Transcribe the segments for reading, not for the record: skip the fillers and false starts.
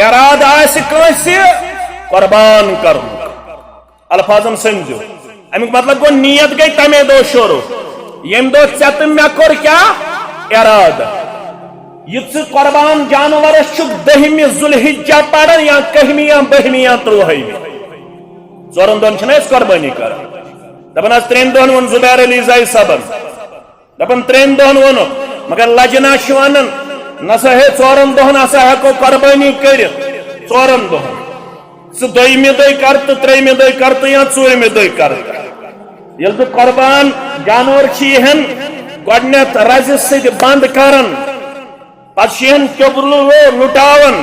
اراد آسہِ کٲنٛسہِ قربان کرُن الفاظن سمجھو امیُک مطلب گوٚو نیت گٔے تمے دۄہ شروع ییٚمہِ دۄہ ژےٚ تہٕ مےٚ کوٚر کیٛاہ ارادٕ یہ قربان جانورس چھُ 10 ذوالحجہ پران یا 11 یا 12 یا 13 ژورن دۄہن چھِنہ أسۍ قربٲنی کران دپان حظ 3 دۄہن ووٚن زبیر علی زائی صٲبن دپان 3 دۄہن ووٚنُکھ مگر لجنا چھِ ونان نسا ہے 4 دۄہن ہسا ہیٚکو قربٲنی کٔرِتھ 4 دۄہن ژٕ 2مہِ دۄہہِ کر تہٕ 3مہِ دۄہہِ کر تہٕ یا 4مہِ دۄہہِ کر ییٚلہِ بہٕ قربان جانور چھِ یِہن گۄڈٕنیتھ رزِ سۭتۍ بنٛد کران پتہٕ چھِ یِہن کیوٚبرٕ لُٹاوان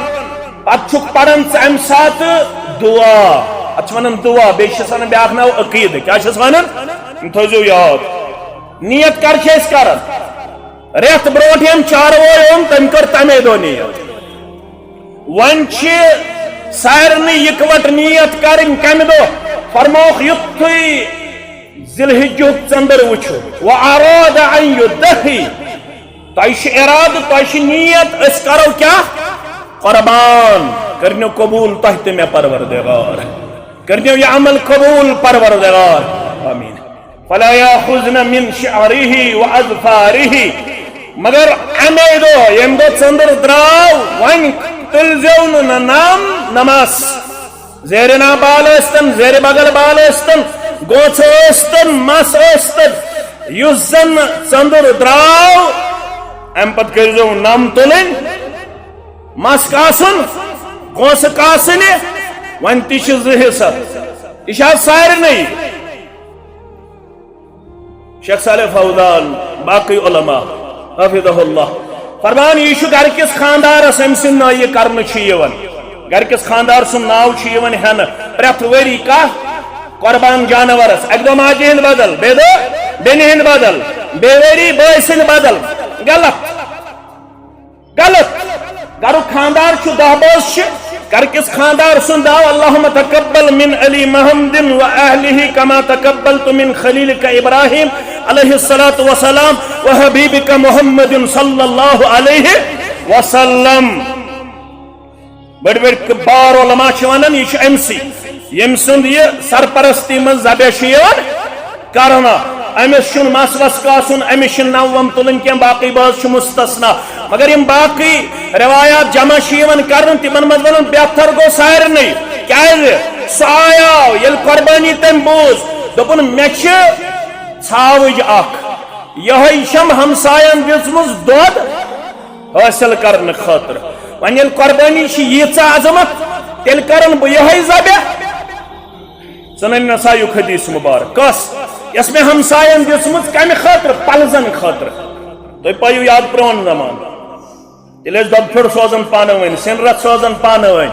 پتہٕ چھُکھ پران ژٕ امہِ ساتہٕ دعا اتھ چھِ ونان دعا بیٚیہِ چھِس ونان بیٛاکھ ناو عقیٖدٕ کیٛاہ چھِس ونان یِم تھٲیزیو یاد نیت کر چھِ أسۍ کران رٮ۪تھ برونٛٹھ ییٚمۍ چاروٲے اوٚن تٔمۍ کٔر تمے دۄہ نیت وۄنۍ چھِ سارنٕے یِکوَٹہٕ نیت کرٕنۍ کمہِ دۄہ فرمووُکھ یُتھُے ذِلحِجُک ژٔنٛدٕر وٕچھو وَأَرَادَ أَن يُضَحِّي تۄہہِ چھُ ارادٕ تۄہہِ چھِ نیت أسۍ کرو کیٛاہ قربان کٔرنو قبوٗل تۄہہِ تہٕ مےٚ پروردگار کٔرنو یہِ عمل قبوٗل پروردگار آمیٖن فلا یاخُذن من شعرِه وأظفارِه مگر امے دۄہ ییٚمہِ دۄہ ژٔنٛدٕر درٛاو وۄنۍ تُلزیو نہٕ نہ نم نہ مس زیرِ نا بال ٲسۍتن زیرِ بغل بال ٲسۍتن گوژھ ٲسۍتن مس ٲسۍتن یُس زن ژٔنٛدٕر درٛاو امہِ پتہٕ کٔرۍزیو نم تُلٕنۍ مس کاسُن گوژھ کاسٕنہِ وۄنۍ تہِ چھِ 2 حصہٕ یہِ چھِ حظ سارنٕے شیخ صالح فوزان باقی علماء حفظہ اللہ فرمان یہ چھُ گرکِس خاندارس أمۍ سٕنٛدِ ناو یہِ کرنہٕ چھُ یِوان گرکِس خاندار سُنٛد ناو چھُ یِوان ہٮ۪نہٕ پرٛٮ۪تھ ؤری کانٛہہ قربان جانورس اکہِ دۄہ ماجہِ ہٕنٛدِ بدل بیٚیہِ دۄہ بیٚنہِ ہٕنٛدِ بدل بیٚیہِ ؤری بٲے سٕنٛدِ بدل غلط غلط گرُک خاندار چھُ 10 بٲژ چھِ گرکِس خاندار سُنٛد ناو اللہُمہ تقبل من علی محمدٍ وأہلِہ کما تقبلت من خلیلِک ابراہیم علیہ الصلاۃ والسلام وحبیبک محمد صلی اللہ علیہ وسلم بڑی بڑی بار علماء چھِ ونان یہ چھُ أمۍ سٕے ییٚمہِ سُنٛد یہِ سرپرستی منٛز ذبح چھُ یِوان کرنہٕ أمِس چھُنہٕ مس وس کاسُن أمِس چھِنہٕ نم وم تُلٕنۍ کینٛہہ باقٕے بٲژ چھُ مستثنا مگر یِم باقٕے روایات جمع چھِ یِوان کرنہٕ تِمن منٛز ونان بہتر گوٚو سارنٕے کیازِ سُہ آیاو ییٚلہِ قربٲنی تٔمۍ بوٗز دوٚپُن مےٚ چھِ ژھاوٕج اکھ یِہوٚے چھم ہمساین دِژمٕژ دۄد حٲصِل کرنہٕ خٲطرٕ وۄنۍ ییٚلہِ قربٲنی چھِ ییٖژاہ عظمت تیٚلہِ کرن بہٕ یِہوٚے ذبح ژٕ نسا یُک حدیث مُبارک کۄس یۄس مےٚ ہمساین دِژمٕژ کمہِ خٲطرٕ پلزن خٲطرٕ تُہۍ پٲیِو یاد پرون زمانہٕ تیٚلہِ ٲسۍ دۄد پھیُر سوزان پانہٕ ؤنۍ سِنرت سوزان پانہٕ ؤنۍ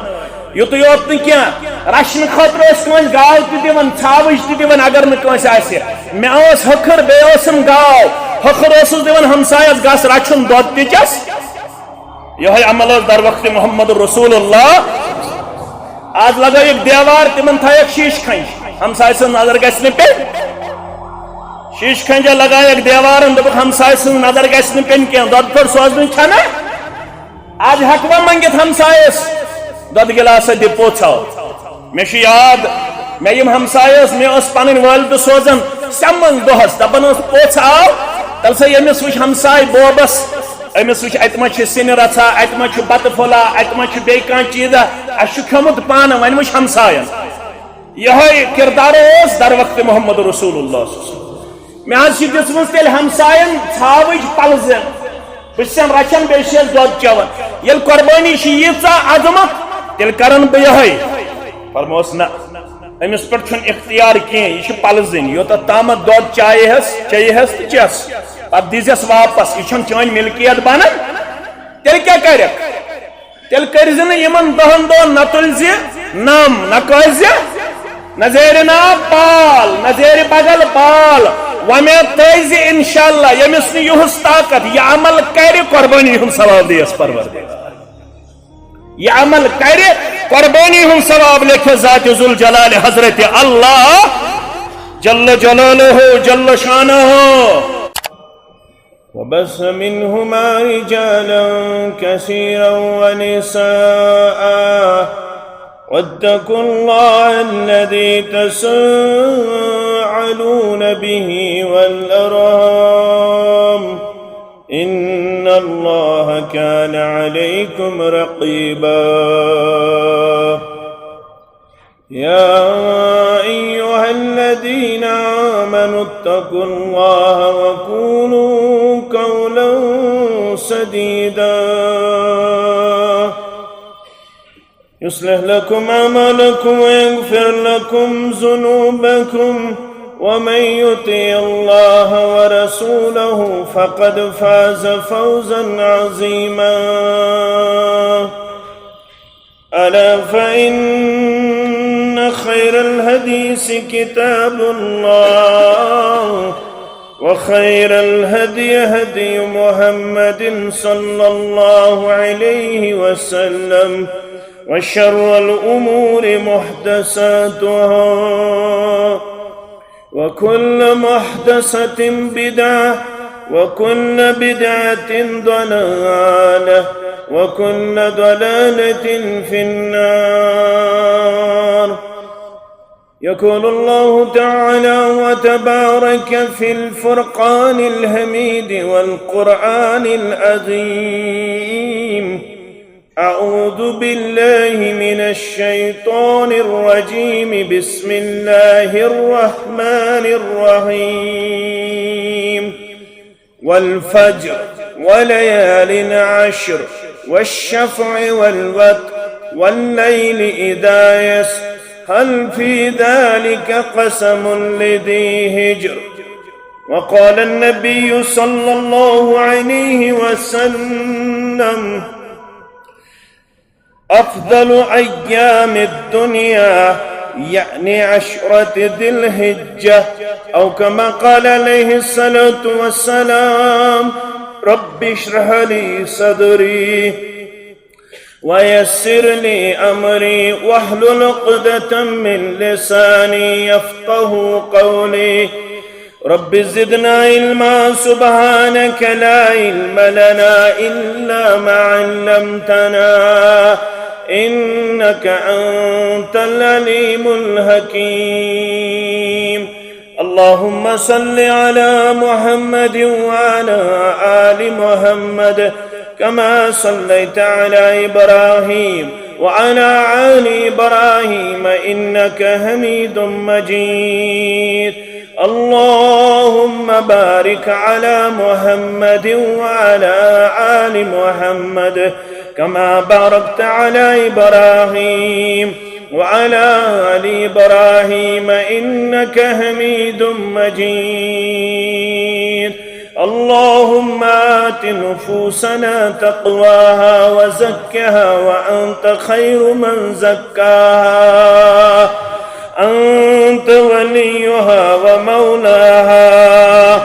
یُتُے یوت نہٕ کینٛہہ رچھنہٕ خٲطرٕ ٲسۍ کٲنٛسہِ گاو تہِ دِوان ژھاوٕج تہِ دِوان اگر نہٕ کٲنٛسہِ آسہِ مےٚ ٲس ہکھٕر بیٚیہِ ٲسٕم گاو ہکھٕر اوسُس دِوان ہمسایس گژھ رچھُن دۄد تہِ چس یِہوٚے عمل ٲس در وقتِ محمد رسول اللہ آز لگٲیِکھ دیوار تِمن تھایکھ شیٖشہٕ کھنٛج ہمساے سٕنٛز نظر گژھِ نہٕ پیٚنۍ شیٖشہٕ کھنٛجا لگایکھ دیوارن دوٚپُکھ ہمساے سٕنٛز نظر گژھِ نہٕ پیٚنۍ کینٛہہ دۄد پھیُر سوزنٕچ چھنا آز ہٮ۪کوا منٛگِتھ ہمسایس دۄدٕ گِلاسا دِ پوژھاو مےٚ چھُ یاد مےٚ یِم ہمساے ٲس مےٚ ٲس پنٕنۍ وٲلدٕ سوزان سٮ۪من دۄہس دپان ٲس پوژھاو تَلہٕ سا ییٚمِس وٕچھ ہمساے بوبس أمِس وٕچھ اَتہِ ما چھِ سِنہِ رژھا اَتہِ ما چھُ بتہٕ پھوٚلا اَتہِ ما چھُ بیٚیہِ کانٛہہ چیٖزا اَسہِ چھُ کھیوٚمُت پانہٕ وۄنۍ وٕچھ ہمساین یِہوٚے کِردار اوس در وقتِ محمد رسول اللہ مےٚ حظ چھِ دِژمٕژ تیٚلہِ ہمساین ژھاوٕج پلزٕ بہٕ چھسن رچھان بیٚیہِ چھس دۄد چٮ۪وان ییٚلہِ قربٲنی چھِ ییٖژاہ عظمت تیٚلہِ کرن بہٕ یِہوٚے فرمووُس نہ أمِس پٮ۪ٹھ چھُنہٕ اختیار کینٛہہ یہِ چھِ پلزٕنۍ یوٚتتھ تامتھ دۄد چایہس چیٚیہس تہٕ چٮ۪س پتہٕ دِزٮ۪س واپس یہِ چھُنہٕ چٲنۍ ملکیت بنان تیٚلہِ کیٛاہ کرکھ تیٚلہِ کٔرۍ زِ نہٕ یِمن 10 دۄہن نہ تُلۍ زِ نم نہ کٲسۍ زِ نہ زیرِ ناو بال نہ زیرِ بغل بال وۄمید تھٲے زِ انشاء اللہ ییٚمِس نہٕ یِہُس طاقت یہِ عمل کرِ قربٲنی ہُنٛد ثواب دِیس پروردگار یہ عمل کرے قربانی ہوں ثواب لکھے ذات ذوالجلال حضرت اللہ جل جلالہ جل شانہ وبث منهما رجالا كثيرا ونساء واتقوا الله الذي تساءلون به والأرحام إن الله كان عليكم رقيبا. يا أيها الذين آمنوا اتقوا الله وقولوا قولا سديدا يصلح لكم أعمالكم ويغفر لكم ذنوبكم ومن يطع الله ورسوله فقد فاز فوزا عظيما. ألا فإن خير الحديث كتاب الله وخير الهدي هدي محمد صلى الله عليه وسلم وشر الأمور محدثاتها وكل محدثة بدعة وكل بدعة ضلالة وكل ضلالة في النار. يقول الله تعالى وتبارك في الفرقان الحميد والقرآن العظيم: أعوذ بالله من الشيطان الرجيم بسم الله الرحمن الرحيم والفجر وليال عشر والشفع والوتر والليل إذا يسر هل في ذلك قسم لذي هجر. وقال النبي صلى الله عليه وسلم: أفضل أيام الدنيا يعني عشرة ذي الحجة، أو كما قال عليه الصلاة والسلام: رب اشرح لي صدري ويسر لي أمري واحلل عقدة من لساني يفقه قولي. رب زدنا علما سبحانك لا علم لنا إلا ما علمتنا إنك أنت العليم الحكيم. اللهم صل على محمد وعلى آل محمد كما صليت على إبراهيم وعلى آل إبراهيم إنك حميد مجيد. اللهم بارك على محمد وعلى آل محمد كما باركت على إبراهيم وعلى آل إبراهيم إنك حميد مجيد. اللهم آت نفوسنا تقواها وزكها وأنت خير من زكاها أنت وليها ومولاها.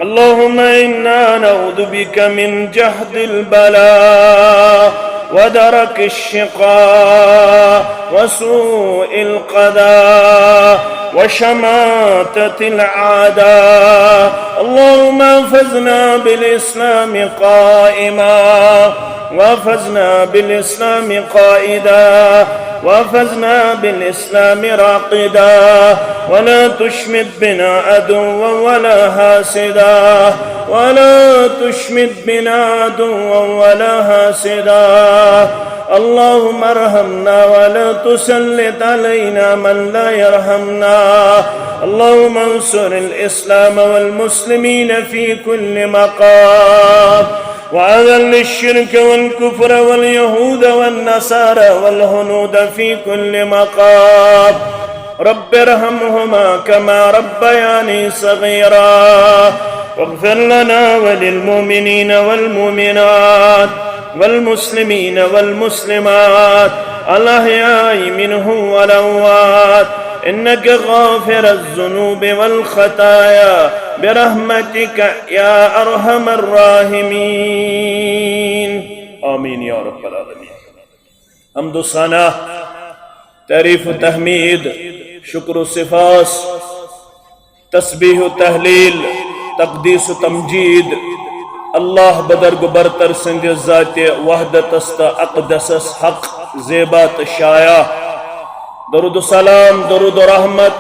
اللهم إنا نعوذ بك من جهد البلاء ودرك الشقاء وسوء القضاء وشماتة الأعداء. اللهم احفظنا بالإسلام قائما وافزنا بالإسلام قائدا وافزنا بالإسلام راقدا، ولا تشمت بنا عدوا ولا حاسدا ولا تشمت بنا عدوا ولا حاسدا. اللهم ارحمنا ولا تسلط علينا من لا يرحمنا. اللهم انصر الإسلام والمسلمين في كل مقام، وأذل الشرك والكفر واليهود والنصارى والهنود في كل مقام. رب ارحمهما كما ربياني صغيرا، واغفر لنا وللمؤمنين والمؤمنات والمسلمين والمسلمات الأحياء منهم والأموات، إنك غافر الذنوب والخطايا برحمتك يا أرحم الراحمين. آمين يا رب العالمين. حمد الصلاة، تعريف تحميد، شكر صفاس، تسبيح تهليل، تقديس تمجيد الله بدرگ برتر سند ذات وحدت است اقدس حق زیبات شایا درود السلام درود رحمت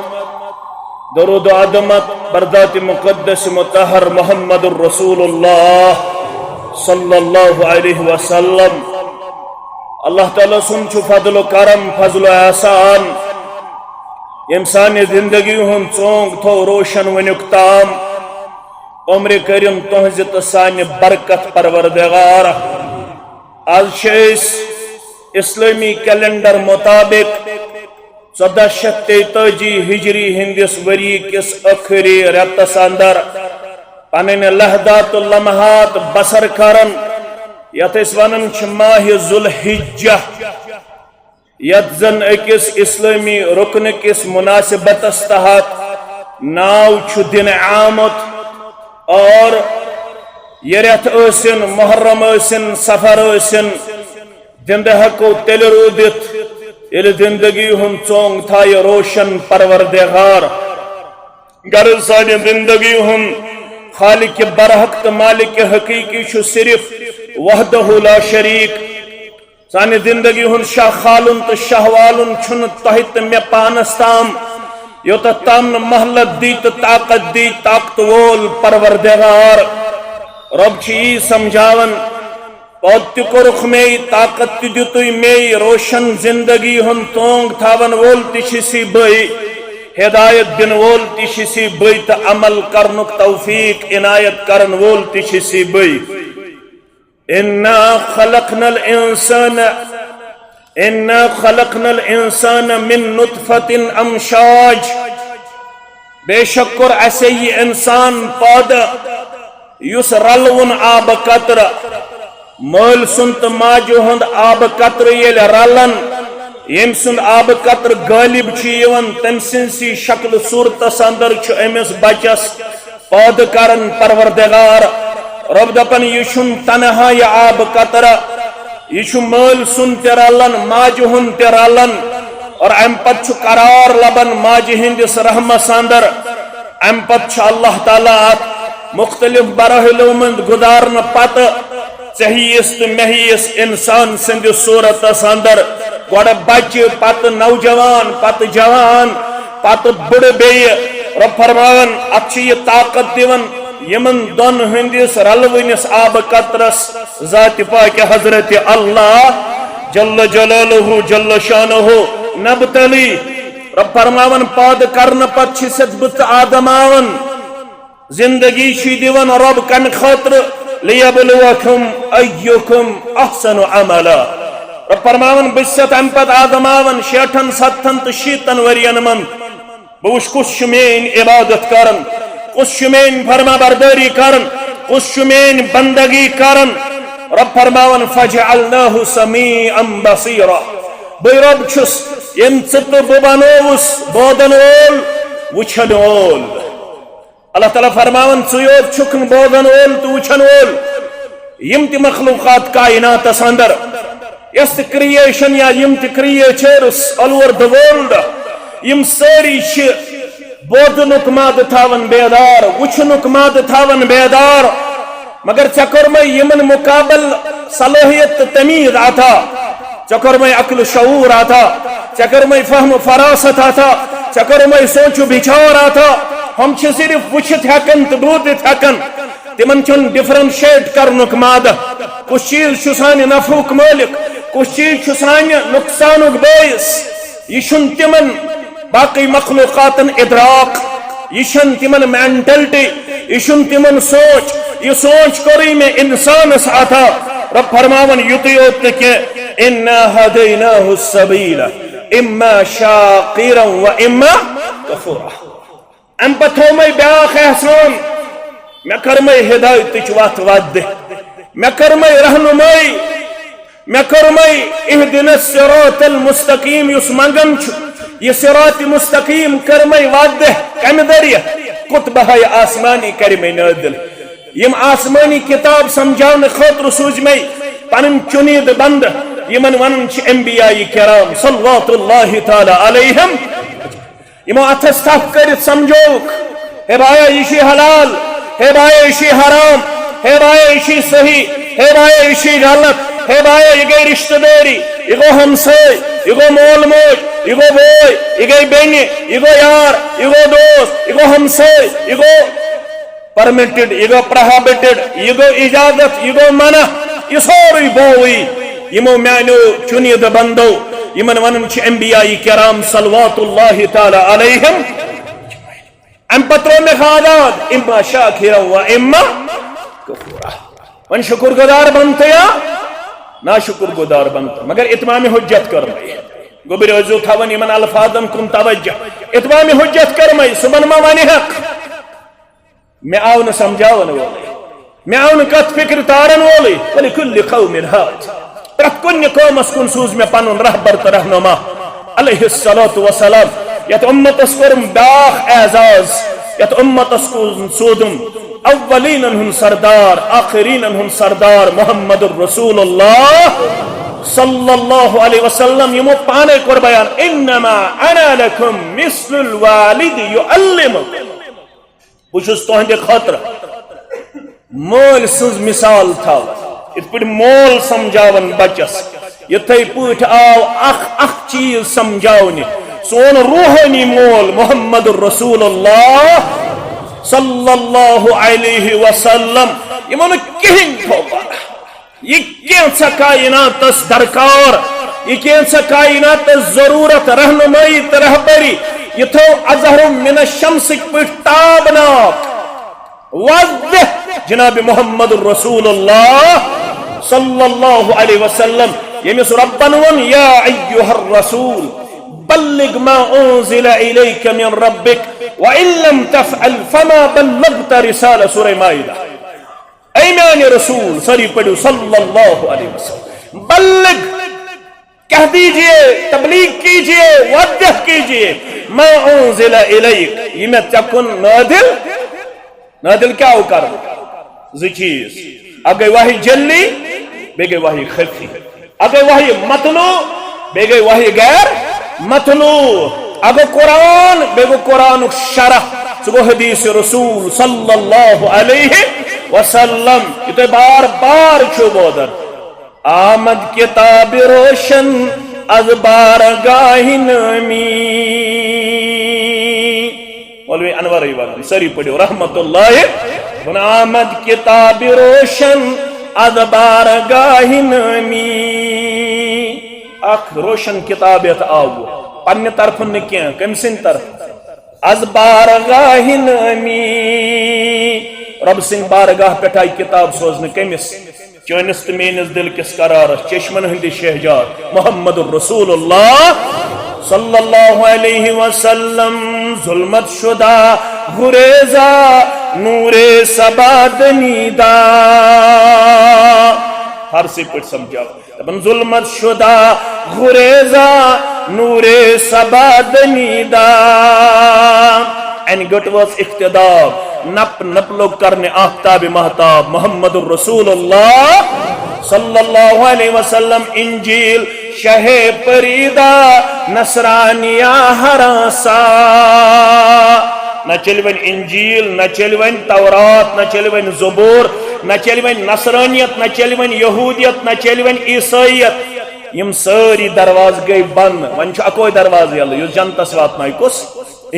درود عظمت بردات مقدس مطہر محمد الرسول اللہ صلی اللہ علیہ وسلم اللہ تعالیٰ سن چھ فضل و کرم فضل و احسان یم سانہ زندگی ہن چونگ تھو روشن ونیک تام عمر کریم تہذ تو سانہ برکت پروردگار آج اسلامی کیلنڈر مطابق 1433 ہجری ہندس وری کس اخری رتس اندر پنن لحظات و لمحات بسر کرن یت ونان ماہ ذوالحجہ یت زن اکس اسلامی رکن کس مناسبت تحت ناو چھ دن آمت اور یہ رت ٲسِن محرم ٲسِن سفر ٲسِن زندہ ہکو تیل رودت یل زندگی ہن چونگ تھائے روشن پروردگار گر سانہ زندگی ہن خالق برحق تو مالک حقیقی چھ صرف وحدہ لا شریک سانہ زندگی ہن شاہ خالن تو شاہ والن چھن تحت میں پانس تام یوت تام مہلت دی تو طاقت دی طاقت وول پروردگار رب چی سمجھاون پوت کورخ میں طاقت دتوی میں روشن زندگی ہن تونگ تھاون وول تشسی بئی ہدایت دن وول تشسی بئی تو عمل کرنک توفیق عنایت کرن وول تشسی بئی انا خلقنا الانسان من نطفت امشاج بے شکر اسے یہ انسان پاد یس رلون آب قطر مول سنت ماجو ہند آب قطر یل رلن یم سند آب قطر غالب چیون تم سنسی شکل صورتس اندر چھ امس بچس پاد کرن پروردگار رب دپن یہ چھن تنہا یہ آب قطر یہ چھ مول سن تہ رلن ماجو ہند تہ رلن اور ام پت چھ قرار لبن ماجہ ہندس رحمس اندر ام پت چھ اللہ تعالیٰ مختلف براہلو مند گزارن پت ژہیس تو مہیس انسان سند صورتس اندر گوڑ بچہ پت نوجوان پت جوان پت بڑ بیہ رب فرمان ات یہ طاقت دیون یمن دون ہندس رلونس آب قطرس ذات پاک حضرت اللہ جل جلالہ جل شانہ نبتلی رب فرماون پاد کرن پت چھست بت آدم آون زندگی چھ دیون رب کم خاطر لیبلوکم ایکم احسن عملا رب فرماون بست ام پت آدم آون 60 70 تو 60 ورین من بوش کس مین عبادت کرن کس مین فرما برداری کرن کس مین بندگی کرن رب فرماون فجعلناه سمیعا بصیرا بی رب چھس یم ژت بنوس بودن وول وچھن وول اللہ تعالیٰ فرماون ژیوت چھکن بودن وول تو وچھن وول یم تی مخلوقات کائنات اندر یس کریشن یا یم تی creatures all over the world M ساری چھ بودنک ماد تھاون بیدار وچھنک ماد تھاون بیدار مگر چکر میں یمن مقابل صلاحیت تمیز آتا چکر میں عقل شعور آتا چکر میں فہم فراست آتا چکر میں سوچ بچار آتا ہم چھ صرف وچھت ہکن تو بودت ہکن تمن چن ڈفرنشیٹ کرنک مادہ کچھ چیز چھ سانہ نفعک مالک کچھ چیز چھ سانہ نقصانک باعث یہ چھن تمن باقی مخلوقاتن ادراک یہ چھن تمن مینٹلٹی یہ چھن تمن سوچ یہ سوچ کوری میں انسان آتا رب فرماون یتیوت کہ انا ہدیناہ السبیل اما شاکرا و اما کفورا ام پتھو میں بیاخ احسان میں کرمے ہدایت چوات واد میں کرمے رہنمائی میں کرمے اہدنا الصراط المستقیم یس منگن یہ صراط مستقیم کرمے واد کم دریا کتبہ آسمانی کرمے نادل یم آسمانی کتاب سمجھان خاطر سوز میں پنن چنید بند یمن ونن چھ انبیاء کرام صلوات اللہ تعالی علیہم یمو اتھس تھپ کرت سمجھوک ہے بایا یہ حلال ہے بایا یہ حرام ہے بایا یہ صحیح ہے بایا یہ غلط ہے بھائی یہ گئی رشتہ داری، یہ گو ہمسائے، یہ گو مول موج، یہ گو بوئی، یہ گئی بینی، یہ گو یار، یہ گو دوست، یہ گو ہمسائے، یہ گو پرمیٹڈ، یہ گو پروہیبٹڈ، یہ گو اجازت، یہ گو منع، یہ سوری بوئی یمو میانو چنید بندو یمن ونن چھ انبیاء کرام صلوات اللہ تعالی علیہم ام پترو میں خادات اما شاکرا و اما کفورا ون شکر گزار بنتے یا نا شکر گزار بنتے مگر اتمام حجت کرمائی گوبر عزو تھاون یمن الفاظن کن توجہ اتمام حجت کرمائی سبن ما وانی حق میں آو نہ سمجھاون والے میں آو نہ کت فکر تارن والے ولکل قوم ہاد پرت کن قومس کن سوز میں پنن رہبر تو رہنما علیہ الصلوۃ والسلام یت امتس کرم باخ اعزاز یت امتس کن سودم اولین ہن سردار آخرین ہن سردار محمد الرسول اللہ صلی اللہ علیہ وسلم یمو پانے کر بیان انما انا لکم مثل الوالد یعلمکم بچس تہندِ خاطر مول سز مثال تھا ات پہ مول سمجھاون بچس یتھے پٹ آو اخ چیز سمجھاونی سون روحانی مول محمد الرسول اللہ صلی اللہ علیہ وسلم یمن کہن تھوپا یہ کینسا کائناتس درکار یہ کینسا کائناتس ضرورت رہنمائی تو رہبری یہ تھو اظہر من الشمس پٹ تابناک واضح جناب محمد الرسول اللہ صلی اللہ علیہ وسلم یمس ربن ون یا ایوہ الرسول بلغ ما انزل الیک من ربک وان لم تفعل فما بلغت رسالہ سورہ مائدہ اے میان رسول سری پڑھو صلی اللہ علیہ وسلم بلغ کہہ دیجئے تبلیغ کیجئے وضح کیجئے ما انزل الیک یہ میں تکن نادل کیا ہو کر زی چیز اگر وحی جلی بے گئی وحی خفی اگر وحی متنو بے گئی وحی غیر متنو اگر قرآن بے گئی قرآن شرح سگو حدیث رسول صلی اللہ علیہ وسلم یہ تو بار بار چھو بودر آمد کتاب روشن از بارگاہ نمی مولوی انور ایوان سری پڑھو رحمت اللہ آمد کتاب روشن از بارگاہ نمی اخ روشن کتابیت آو پنی طرف نکیاں کم سن طرف از بارگاہ نمی رب سنگ بارگاہ پٹھائی کتاب سوزن کمس چونس تو مینس دل کس قرارس چشمن ہندی شہجار محمد الرسول اللہ صلی اللہ علیہ وسلم ظلمت شدہ گریزہ نور سباد نیدا ہر سے پٹ سمجھاؤ ظلمت شدہ گریزہ نور سباد نیدا این گٹ واز اقتدار نپ نپ لوگ کرنے آفتاب محتاب محمد الرسول اللہ صلی اللہ علیہ وسلم انجیل شہ پریدہ نصرانیہ ہراسا نہ چلوین انجیل نہ چلوین تورات نہ چلوین زبور نہ چلوین نصرانیت نہ چلوین یہودیت نہ چلوین عیسائیت یم ساری دروازہ گئی بند ون چھ اکوئی دروازہ یلو یس جنتس واتنائی کس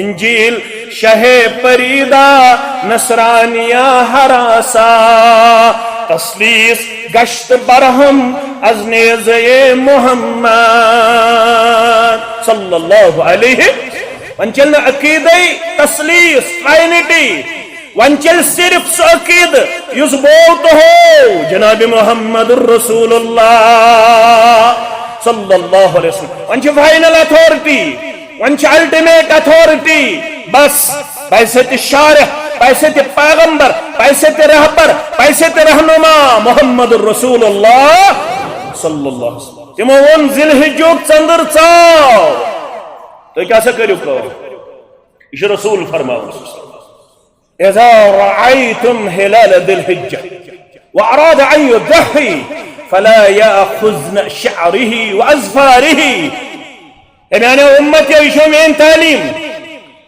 انجیل شہ پریدہ نصرانیہ ہراسا تسلیس گشت برہم از نیزے محمد صلی اللہ علیہ ونچل عقیدی تسلیس ٹرائنٹی ونچل صرف سو عقید یس بولت ہو جناب محمد الرسول اللہ صلی اللہ علیہ وسلم ونچل فائنل اتھارٹی ونچل الٹیمیٹ اتھارٹی بس بیست شارح بیست پیغمبر بیست رہبر بیست رہنما محمد الرسول اللہ صلی اللہ علیہ وسلم تمو ون ذی الحجہ چندر ژاو تو کیا سے کریو کہ یہ رسول فرماؤ اذا رأيتم هلال ذي الحجة وأراد أن يضحي فلا يأخذن شعره وأظفاره يعني أمتي يشو من تعليم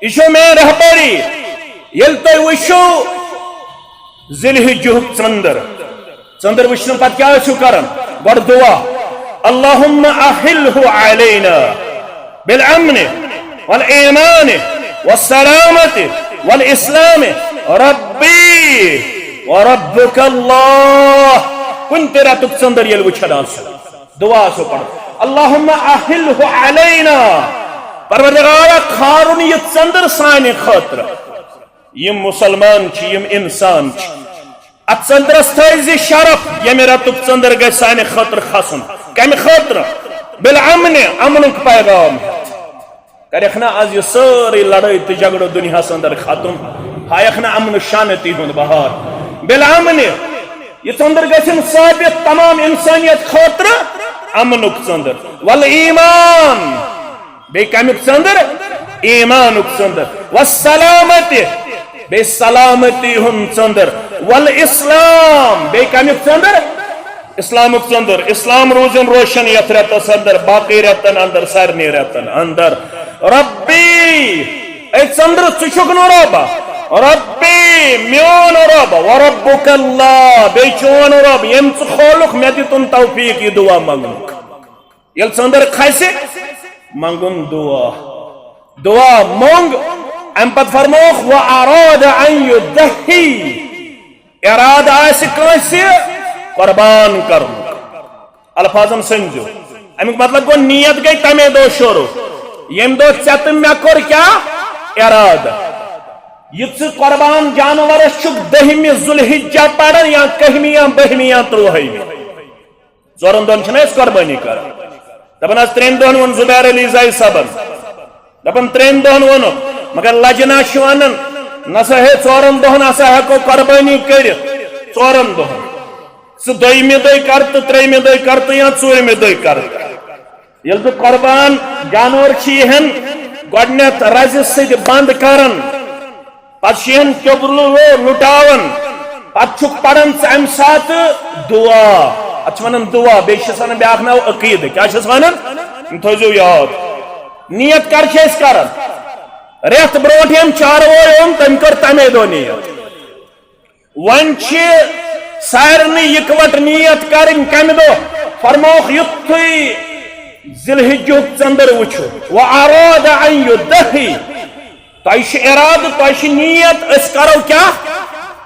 يشو من رهبري يلتوي وشو ذي الحجة چندر ژندر وچھن پتہ کیا چھو کران گۄڈٕ دعا اللهم احله علينا بالامن والایمان والسلامة والاسلام ربي وربك الله كنت راتك ژندر ییٚلہِ وٕچھان آسو دعا آسو پڑھ اللهم احله علينا پروردگارا کھارن یہ ژندر سانہِ خٲطرٕ یم مسلمان چھ یم انسان چھ ات ژندرس تھٲیزِ شرف ییٚمہِ راتُک ژندر گژھِ سانہِ خٲطرٕ کھسُن کمہِ خٲطرٕ بالامن امنُک پیغام کرکھ نا آز یہ سٲرٕے لڑٲے تہٕ جگڑٕ دنیاہس اندر ختم ہایکھ نا امن شانتی ہُنٛد بہار بالامن یہ ژندر گژھن ثابت تمام انسانیت خٲطرٕ امنُک ژندر والایمان بیٚیہِ کمیُک ژندر ایمانُک ژندر والسلامتی بیٚیہِ سلامتی ہُنٛد ژندر والاسلام بیٚیہِ کمیُک ژندر اسلامُک ژندر اسلام روزن روشن یتھ رٮ۪تس اندر باقٕے رٮ۪تن اندر سارنٕے رٮ۪تن اندر ربی اے ژندر ژٕ چھُکھ نہٕ رۄبا ربی میون رۄب وربُک اللہ بیٚیہِ چون رۄب ییٚمۍ ژٕ کھولُکھ مےٚ دِتُن توفیٖق یہِ دعا منٛگنُک ییٚلہِ ژندر کھسہِ منگن دعا مونگ ام پت فرموخ واراد ان یضحی اراد آسہِ کٲنٛسہِ قربان کرن الفاظن سمجھو امیُک مطلب گوٚو نیت گئی تمے دۄہ شروع ییٚمہِ دۄہ ژےٚ تہٕ مےٚ کوٚر کیٛاہ ارادٕ یہِ ژٕ قربان جانورس چھُکھ 10مہِ ذوالحجہ پران یا 11مہِ یا 12مہِ یا 13مہِ ژورن دۄہن چھِنہ أسۍ قربٲنی کران دپان آز 3 دۄہن ووٚن زبیر علی زائی صبن دپان 3 دۄہن ووٚنُکھ مگر لجنا چھِ ونان نسا ہے 4 دۄہن ہسا ہیٚکو قربٲنی کٔرِتھ 4 دۄہن ژٕ 2مہِ دۄہہِ کر تہٕ 3مہِ دۄہہِ کر تہٕ یا 4مہِ دۄہہِ کر ییٚلہِ بہٕ قربان جانور چھِ یِہن گۄڈٕنیتھ رزِ سۭتۍ بنٛد کران پتہٕ چھِ یِہن کیوٚبرٕ لُٹاوان پتہٕ چھُکھ پران ژٕ امہِ ساتہٕ دعا اتھ چھِ ونان دعا بیٚیہِ چھِس ونان بیاکھ ناو عقیدٕ کیٛاہ چھِس ونان یِم تھٲیزیو یاد نیت کر چھِ أسۍ کران رٮ۪تھ برونٛٹھ ییٚمۍ چاروٲے اوٚن تٔمۍ کٔر تمے دۄہ نیت وۄنۍ چھِ سارنٕے یِکوٹ نیت کرٕنۍ کمہِ دۄہ فرموکھ یُتھُے ذِلحجُک ژندر وٕچھو واراد ان یضحی تۄہہِ چھُ ارادٕ تۄہہِ چھِ نیت أسۍ کرو کیٛاہ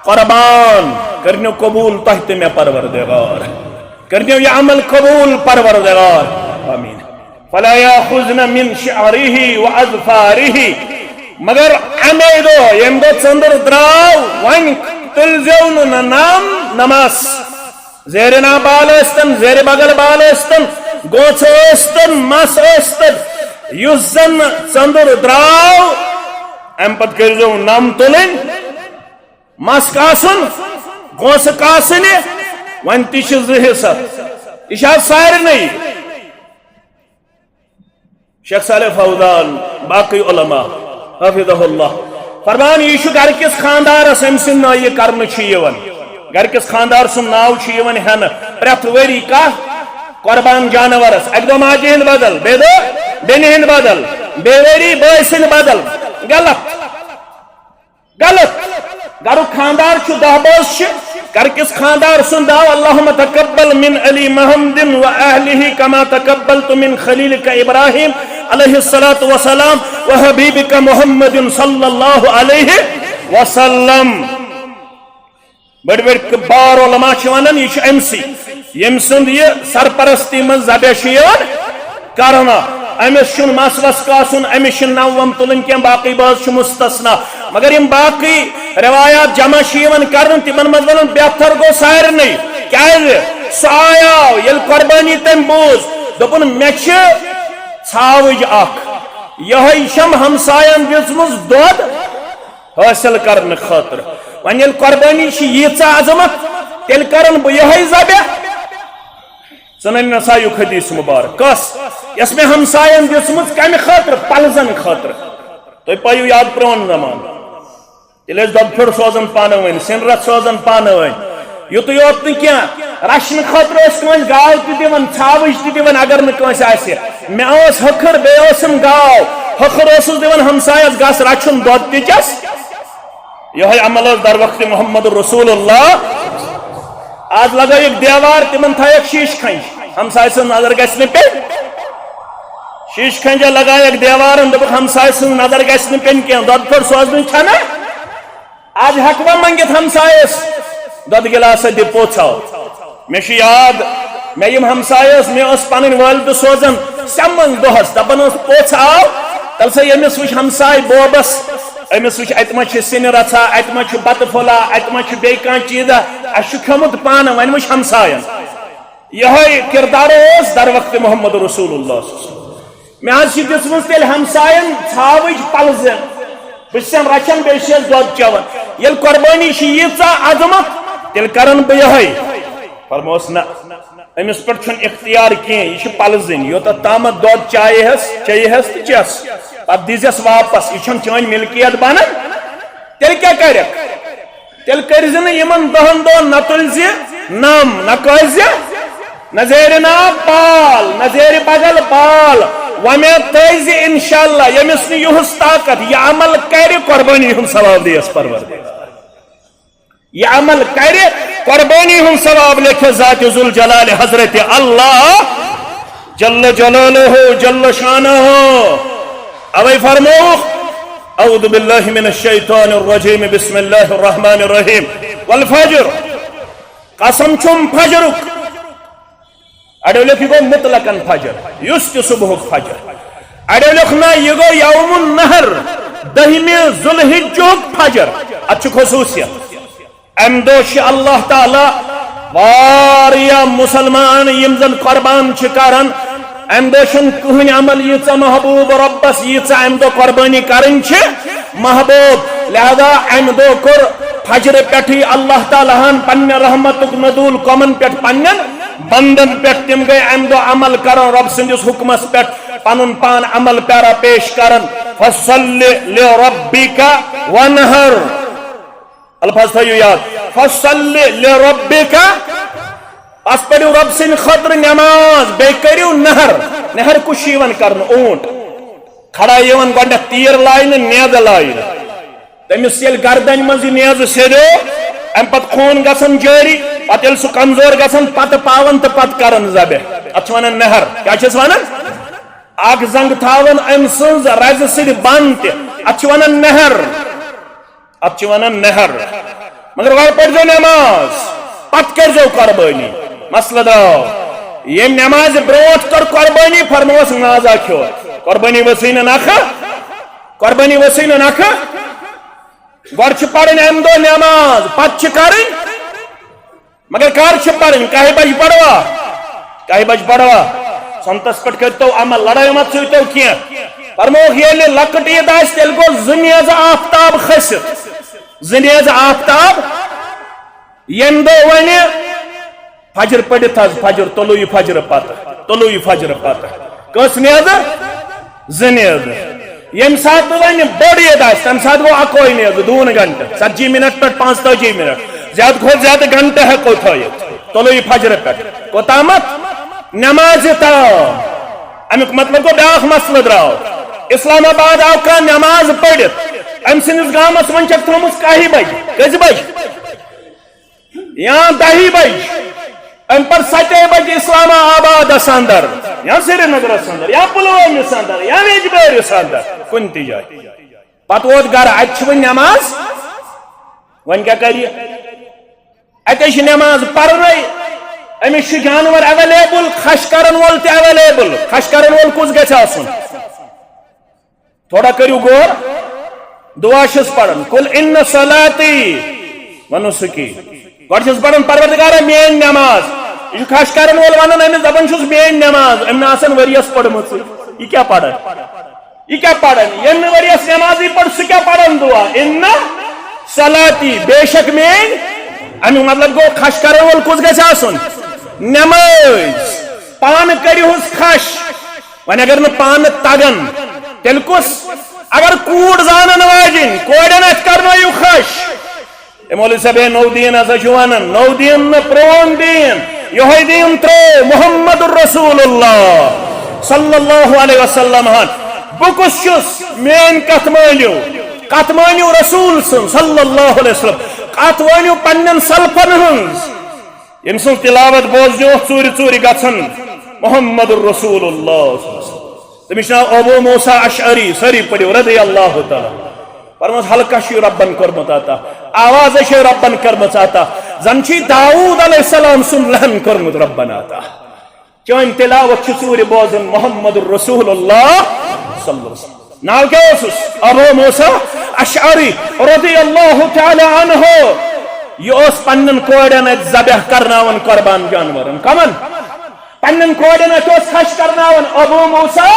قربان کٔرنو قبوٗل تۄہہِ تہٕ مےٚ پروردگار کٔرنو یہِ عمل قبوٗل پروردگار آمیٖن فلا یاخذن من شعره واظفاره مگر امے دۄہ ییٚمہِ دۄہ ژندر درٛاو وۄنۍ تُلزیو نہٕ نم نمس زیرِ نا بال ٲسۍتن زیرِ بغل بال ٲسۍتن گوژھ ٲسۍتن مس ٲسۍتن یُس زن ژندر درٛاو امہِ پتہٕ کٔرۍزیو نم تُلٕنۍ مس کاسُن گوژھ کاسٕنہِ وۄنۍ تہِ چھِ 2 حصہٕ یہِ چھِ آز سارنٕے شیخ صالح فوزان باقی علماء حفظہ اللہ فرمان یہ چھُ گرکس خاندارس أمۍ سٕنٛدِ ناو یہِ کرنہٕ چھُ یِوان گرکس خاندار سُنٛد ناو چھُ یِوان ہٮ۪نہٕ پرٛٮ۪تھ ؤری کانٛہہ قربان جانورس اکہِ دۄہ ماجہِ ہٕنٛدِ بدل بیٚیہِ دۄہ بیٚنہِ ہٕنٛدِ بدل بیٚیہِ ؤری بٲے سٕنٛدِ بدل غلط گرُک خاندار چھُ 10 بٲژ چھِ گرکس خاندار سُنٛد ناو اللهم تقبل من علی محمد واہلہ کما تقبلت من خلیلک ابراہیم علیہ الصلاۃ والسلام وحبیبک محمد صلی اللہ علیہ وسلم بڑ بار علماء چھِ ونان یہ چھُ أمسٕے ییٚمہِ سُنٛد یہِ سرپرستی منٛز ذبح چھُ یِوان کرنہٕ أمِس چھُنہٕ مس وس کاسُن أمِس چھُنہٕ نم وم تُلٕنۍ کینٛہہ باقٕے بٲژ چھِ مستثنا مگر یِم باقٕے روایات جمع چھِ یِوان کرنہٕ تِمن منٛز ونان بہتر گوٚو سارنٕے کیازِ سُہ آیاو ییٚلہِ قۄربٲنی تٔمۍ بوٗز دوٚپُن مےٚ چھِ ژھاوٕج اکھ یِہوٚے چھم ہمساین دِژمٕژ دۄد حٲصِل کرنہٕ خٲطرٕ وۄنۍ ییٚلہِ قۄربٲنی چھِ ییٖژاہ عظمت تیٚلہِ کرن بہٕ یِہوٚے ذبح سنن نسائیُک حدیث مبارک کس یس مےٚ ہمساین دِژمٕژ کمہِ خٲطرٕ پلزن خٲطرٕ تُہۍ پٲیِو یاد پرون زمان تیٚلہِ ٲسۍ دۄد پھیُر سوزان پانہٕ ؤنۍ سِنرت سوزان پانہٕ ؤنۍ یُتُے یوت نہٕ کینٛہہ رچھنہٕ خٲطرٕ ٲسۍ کٲنٛسہِ گاو تہِ دِوان ژھاوٕج تہِ دِوان اگر نہٕ کٲنٛسہِ آسہِ مےٚ ٲس ہکھٕر بیٚیہِ ٲسٕم گاو ہکھٕر اوسُس دِوان ہمسایس گژھ رچھُن دۄد تہِ چس یِہوٚے عمل ٲس در وقتِ محمد رسول اللہ آج لگائک دیوار تمن تھائک شیش کھنج ہمسائے سن نظر گژھنہ پین شیش کھنجا لگائک دیوار دپک ہمسائے سن نظر گژھنہ پین کی دود پھر سوزن چھنا آج حقوہ منگت ہمسائس دود گلاس دی پوچھاؤ میں یاد میں یم ہمسائس میں اس پنن والد سوزن سمن دہس دپن اس پوچھاؤ تل سے یمس وچ ہمسائے بوبس امس وچ ات ما چھ سن رچھا ات ما چھ بت پھلا ات ما چھ بے کان چیز اش کھمت پان ون وچ ہمسائن یہ کردار اس در وقت محمد رسول اللہ میں آج دسم تیل ہمسائن ژھاوج پلز بسم رچن بیس دود چون یل قربانی ییژا عظمت تیل کرن بہ یہ فرموس نا امس پہ اختیار کی یہ پلزن یوتھ تامت دود چائہس چیہس تو چس پہ دیزس واپس یہ چون ملکیت بنان تیل کیا کرک تیل کرزن یمن دہن دون نہ تلز نم نہ کز نہ زیر ناب بال نہ زیر بغل بال ومے تیز انشاءاللہ یمس نی یہس طاقت یہ عمل کر قربانی ہن ثواب دیس پروردگار یہ عمل کر قربانی ہن ثواب لکھ ذات ذوالجلال حضرت اللہ جل جلالہ جل شانہ اوے فرمو اعوذ باللہ من الشیطان الرجیم بسم اللہ الرحمن الرحیم والفجر قسم چھم فجرک اڑو لکھ گو مطلقاً فجر یس تہ صبح فجر اڑو لکھنا یہ گو یوم النہر دہمی ذوالحجک فجر اچھ خصوصیت ام دو اللہ تعالی واریا مسلمان یم زن قربان کران ام دو کہن عمل ییژا محبوب ربس ییژا ام دو قربانی کرن محبوب لہذا ام دو کور فجر پٹھی اللہ تعالی ہن پنہ رحمتک نزول قومن پٹ پنن بندن پٹ تم گئی ام دو عمل کرن رب سندس حکمس پٹ پنن پان عمل پیرا پیش کرن فصل لربک وانحر الفاظ تھیو یاد فصل لربک اس پڑھو رب سن خطر نماز بے کریو نہر نہر کش یون کرن اونٹ کھڑا یون گۄڈٕ تیر لائن نیز لائن تمس یل گردن مز نیز سیدو ام پت خون گسن جاری پت یل سہ کمزور گسن پت پاون تو پت کرن ذبح ات ونان نہر کیا چھس ونان اک زنگ تھاون ام سنز رز سد بند ات ونان نہر ات ونان نہر مگر گۄڈٕ پٔرزیو نماز پت کرزیو قربانی مسئلہ درو یم نماز بروٹ کر قربانی فرموس نازا کھو قربانی وسین نخ قربانی وسین نخ گۄڈٕ پڑھن ام دو نماز پت کرن مگر کر پڑھن کہہ بج پڑوا کہہ بج پڑوا سنتس پٹ کرتو عمل لڑائی مت سوتو کی فرموک یل لکٹ عید آس تیل گو زنیز آفتاب کھست زنیز آفتاب یم دو ونہ فجر پڑھت فجر طلوع فجر پتہ طلوع فجر پتہ کس نیز زنیز یم سات ون بڑ عید آس تم سات گو اکوئی نیز 2 گھنٹہ 40 منٹ پہ 45 منٹ زیادہ کھت زیادہ گھنٹہ ہیکو تھوت طلوع فجر پہ کوتامت نماز تام امیک مطلب گو بیاکھ مسئلہ درو اسلام آباد آو کھانا نماز پڑھت ام سندس گامس من چھک تھومس 1 بج کز بج یا 10 بج ام پر 7 بج اسلام آباد اندر یا سری نگر اندر یا پلوامہ اندر یا ویجبیر اندر کن تہ جائے پتہ ووت گھر اتہ ون نماز ون کیا کریے اتہ نماز پرنے امس جانور اویلیبل خش کرن وول تہ اویلیبل خش کرن وول کس گژھِ آسن تھوڑا کریو غور دعا چھس پڑھن قل ان صلاتی ونو سکی گۄڈٕ چھس پڑھن پروردگارا میٲنۍ نماز یہ خش کرن وول ونان امس دپان چھس میٲنۍ نماز ام آسان ؤریس پٔرمٕژ یہ کیا پڑھن یہ کیا پڑھن یم ؤریس نمازی پڑھ سہ کیا پڑھن دعا ان صلاتی بے شک میٲنۍ امیک مطلب گو خش کرن وول کس گژھِ آسن نماز پان کریوس خش ون اگر نہ پان تگن تیل کس اگر کوڑ زانن واجن کوڑن ات کرنٲیِو خش مولوی صاحب نو دین ہسا ونان نو دین نہ پرون دین یہ دین ترو محمد رسول اللہ صلی اللہ علیہ وسلم ہن بکس چھس مین کت مانیو رسول سن صلی اللہ علیہ وسلم کت ونیو پنن سلفن ہنز یم سن تلاوت بوزنو ژوٗرِ ژوٗرِ گژھن محمد رسول اللہ تمس ناو ابو موسیٰ اشعری ساری پڑھو رضی اللہ تعالی فرمس ہلکا چھ ربن کورمت عطا آواز چھ ربن کرمت عطا زن چھ داؤد علیہ السلام سن لہن کورمت ربن عطا چون تلاوت چھ ژوٗرِ بوزن محمد رسول اللہ صلی اللہ علیہ وسلم ناو کیا اوسس ابو موسیٰ اشعری رضی اللہ تعالی عنہ یہ پنن کوڑن ذبح کرناون قربان جانورن کمن پنن کوڑن خش کرناون ابو موسیٰ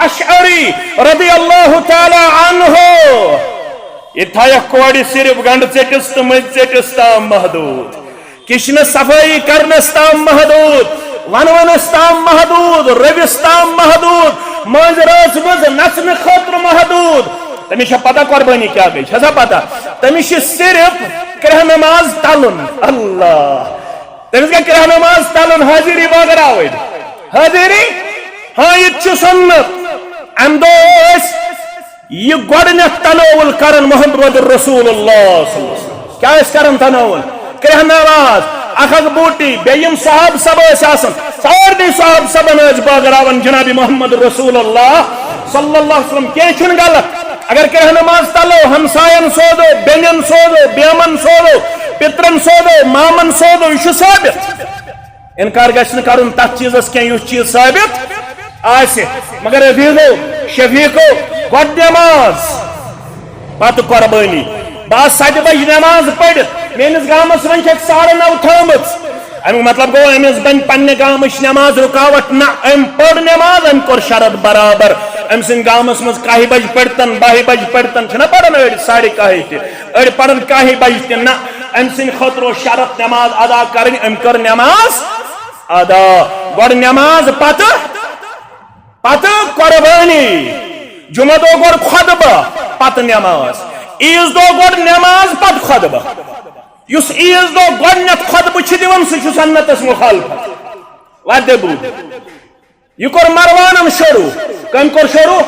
اشعری رضی اللہ تعالی عنہ یہ تھایا کوڑی صرف گنڈ ژٹس تو مز ژٹس تام محدود کشن صفائی کرنس تام محدود ونونس تام محدود روس تام محدود مز رس مز نچن خاطر محدود تمس پتہ قربانی کیا گئی چھا پتہ تمس صرف کرہ نماز تلن اللہ تمس گئی کرہ نماز تلن حاضری بغراوت حاضری ہاں یہ سنت ام دس یہ گۄڈنیتھ تناول کرن محمد رسول اللہ صلی اللہ علیہ وسلم کیا کرن تناول کرہ نماز اخ بوٹی بیم صحاب سب سارے صحاب سبن بغراون جناب محمد رسول اللہ صلی اللہ علیہ وسلم کی چھن غلط اگر کرہ نماز تلو ہمسائن سودو بینن سودو بیمن سودو پترن سودو مامن سودو یہ ثابت انکار گھن کرن تک چیزس کی چیز ثابت آسہ مگر عزیزو شفیقو گۄڈٕ نماز پتہ قربانی بہت 7 بج نماز پڑھت میس گامس من 9:30 تھمت امیک مطلب گو امس بن پنہ گامچ نماز رکاوٹ نہ ام پڑ نماز ام کور شرط برابر ام سن گامس مز 1 بج پڑتن 12 بج پڑتن چھنا پڑھن اڑ 1:30 تہ اڑ پڑھن 1 بج تہ نہ ام سن خطر شرط نماز ادا کرن ام کر نماز ادا گۄڈٕ نماز پتہ قربانی جمعہ دو گۄڈٕ خطبہ پتہ نماز عیز دو گۄڈٕ نماز پتہ خطبہ یس عیز دو گۄڈنیتھ خطبہ چھ دِوان سہ چھ سنتس مخالفت وتہ بود یہ کور مروانن شروع کم کور شروع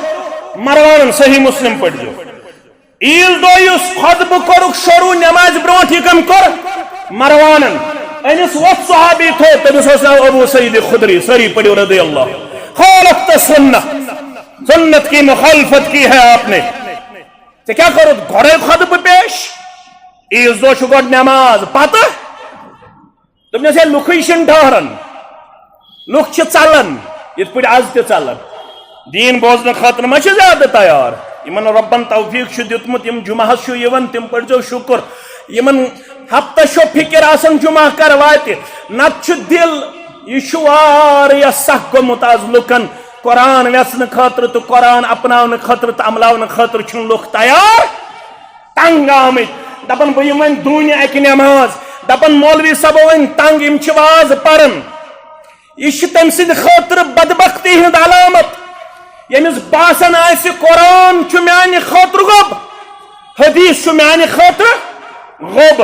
مروانن صحیح مسلم پڑھو عیز دو یس خطبہ کورک شروع نماز برونٹ یہ کم کور مروانن انس وقت صحابی تھو تمس ناو ابو سعید خدری سری پڑھو رضی اللہ خالفت سنت کی مخالفت کی ہے آپ نے تو کیا کرو گھڑے خطبہ پیش عیز دو چھ گۄڈٕ نماز پتہ دوٚپنس ہے لُکھٕے چھِنہٕ ٹھہران لُکھ چھِ ژلان یِتھ پٲٹھۍ آز تہِ ژلان دیٖن بوزنہٕ خٲطرٕ ما چھِ زیادٕ تیار یِمن رۄبن توفیٖق چھُ دیُتمُت یِم جُمعہس چھُ یِوان تِم پٔرۍزیو شُکُر یِمن ہفتس چھو فِکر آسان جُمعہ کر واتہِ نتہٕ چھُ دِل یہِ چھُ واریاہ سخ گوٚمُت آز لُکن قرآن ویژنہٕ خٲطرٕ تہٕ قرآن اپناونہٕ خٲطرٕ تہٕ عملاونہٕ خٲطرٕ چھِنہٕ لُکھ تیار تنگ آمٕتۍ دپان بہ یم ون دونہ اکہ نماز دپان مولوی صاحب ون تنگ یم چھ واز پرن یہ تم سند خاطر بدبختی ہند علامت یمس باسان آسہ قرآن چھ میانہ خاطر غب حدیث چھ میانہ خاطر غب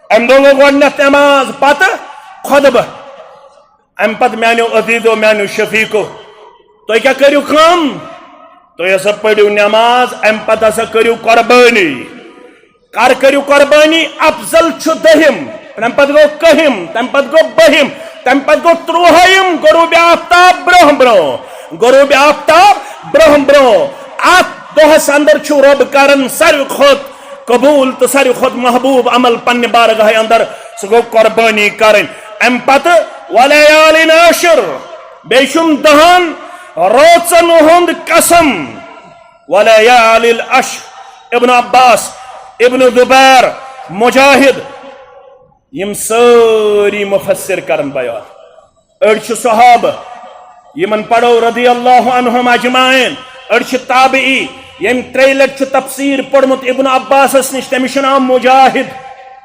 ام دو گۄڈنیتھ نماز پتہ خطبہ ام پتہ میانو عزیزو میانو شفیقو تُہۍ کیاہ کٔرِو کٲم تُہۍ ہسا پٔرِو نماز ام پتہ ہسا کٔرِو قربانی کریو قربانی افضل چھ دہم تم پتہ گو کہم تم پتہ گو بہم تم پتہ گو تروہم غروب آفتاب برہ برہ غروب آفتاب برہ برہ ات دہس اندر چھ رب کرن ساروی کھوت قبول تو ساروی کھوت محبوب عمل پنہ بارگاہ اندر سہ گو قربانی کرن ام پتہ ولیالین عشر بیشم دہن روچن ہند قسم ولیال العشر ابن عباس ابن زبیر مجاہد یم ساری مفسر کرن بیان اڑ چھ صحابہ یمن پڑھو رضی اللہ عنہم اجمعین اڑ چھ تابعی یم 3 لٹ چھ تفسیر پڑھمت ابن عباس نش تمس نام مجاہد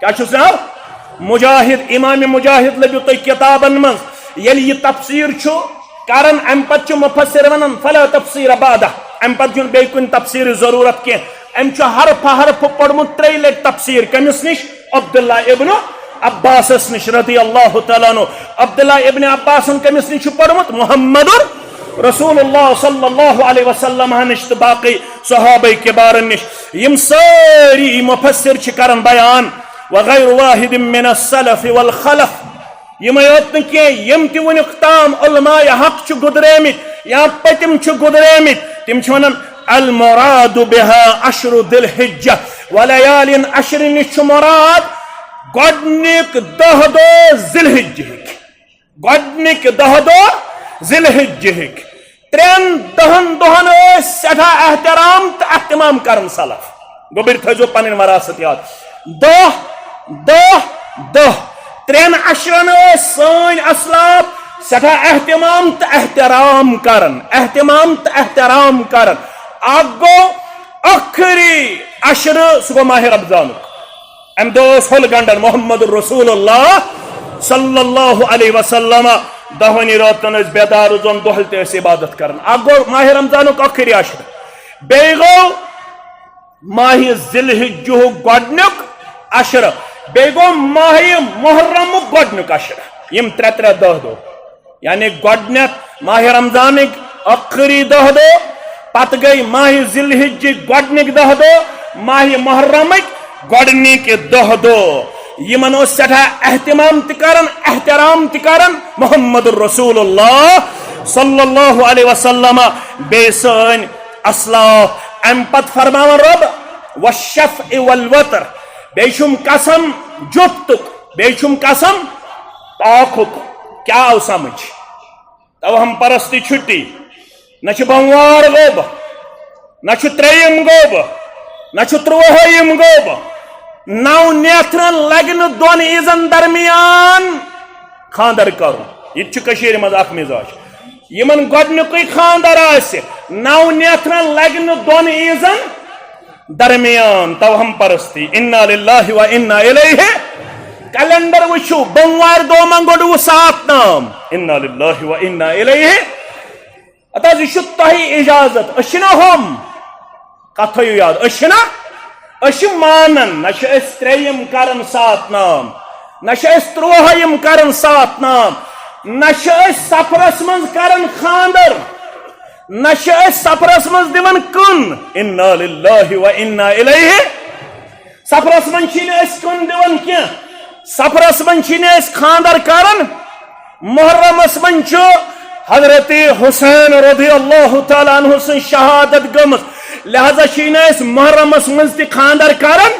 کیا چھ نام مجاہد امام مجاہد لبیو تہ کتابن من یل یہ تفسیر چھ کرن ام پت چھ مفسر ونن فلا تفسیر بعد ام پت چھ بے کن تفسیر ضرورت کی ام حرف حرف پڑھمت 3 لٹ تفسیر کمس نش عبداللہ ابن عباس نش رضی اللہ تعالیٰ عنہ عبداللہ ابن عباس کمس نش پڑھمت محمد رسول اللہ صلی اللہ علیہ وسلم نش تو باقی صحابہ کبار نش یم ساری مفسر کرن بیان وغیر واحد من السلف والخلف یمے یوت یم تہ ونیک تام علماء حق چھ گدریمت یا پتم چھ گدریمت تم چھ ونان المراد بها عشر ذی الحجہ وليال عشر نش مراد گۄڈنیک دہ دۄہ ذی الحجہ گۄڈنیک دہ دۄہ ذی الحجہ ترین دہن دہن سٹھا احترام تو اہتمام کرن سلف گوبر تھو پن وراثت یاد دہ دہ دہ ترین عشرن سن اسلاف سٹھا اہتمام تو احترام کرن اہتمام تو احترام کرن اگو اخری عشر سہ گو ماہ رمضان ام دہ ہل گنڈن محمد رسول اللہ صلی اللہ علیہ وسلم دہونی راتن بیدار روزن دہل تہ عبادت کرن اگ گو ماہ رمضان اخری عشر بیٚیہِ گو ماہ ذی الحجہ گۄڈنیُک عشر بیٚیہِ گو ماہ محرم گۄڈنیُک عشر یم ترے ترے دہ دۄہ یعنی گۄڈنیتھ ماہ رمضانک اخری دہ دۄہ پتہ گئی ماہ ذی الحجہ گۄڈنیک دہ دۄہ ماہ محرمک گۄڈنیک دہ دۄہ یمن سٹھا اہتمام تہ کرن احترام تہ کرن محمد رسول اللہ صلی اللہ علیہ وسلم بے سن اسلاف ام پت فرماون رب والشفع والوتر بیشم قسم جفتک بیشم قسم طاقک کیا آو سمجھ تو ہم پرستی چھٹی نہ بموار گوب نہ تریم گوب نہ تروہم گوب نو نیترن لگن دون عیزن درمیان خاندر کرو یہ مز اخ مزاج یمن گۄڈنیُکُے خاندر آسہِ نو نیترن لگن دون عیزن درمیان تو ہم پرستی انا للہ و انا الیہ کیلنڈر وچھو بموار دو من گوڑو سات نام انا للہ و انا الیہ اتاز یہ تہی اجازت اشنا ہم کتھو یاد اشنا اش مانن نہ تریم کرن سات نام نہ تروہم کرن سات نام نہ سفرس من کرن خاندر نہ سفرس من دون کن انا للہ و انا الیہ سفرس من کن دون کی سفرس من خاندر کرن محرمس من حضرت حسین رضی اللہ تعالیٰ عنہ سن شہادت گمس لہذا محرمس من تہ خاندر کرن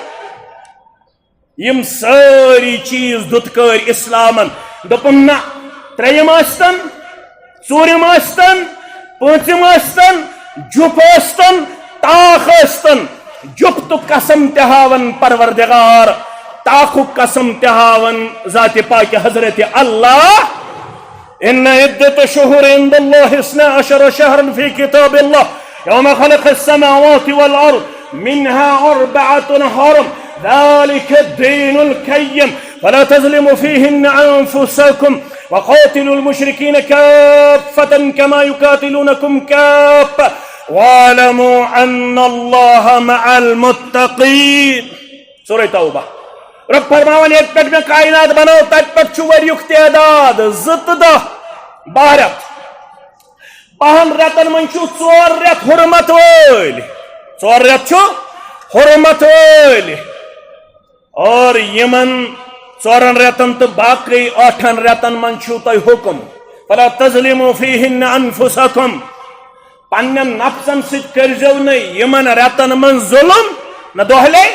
یم ساری چیز دتکر اسلامن دپن نہ تریم آستن ژوٗرِم آستن پٲنٛژِم آستن جُپ آستن تاخ آستن جُپتُک قسم تہ ہاون پروردگار تاخُک قسم تہ ہاون ذات پاک حضرت اللہ ان عدت شہور عند اللہ 12 شهرا في كتاب الله يوم خلق السماوات والارض منها 4 حرم ذلك الدين القيم فلا تظلموا فيهن انفسكم وقاتلوا المشركين كافة كما يقاتلونكم كافة واعلموا ان الله مع المتقين سورة توبہ رب فرماون ایک پٹ میں کائنات بنو تک پٹ وریک تعداد 2 بارت 5 رتن من 4 رت حرمت ول 4 رت چھو حرمت ول اور یمن 4 رتن تو باقی 8 رتن من چھو تو حکم فلا تظلموا فيهن انفسكم پنن نفسن ست کرزو نہ یمن رتن من ظلم نہ دہلے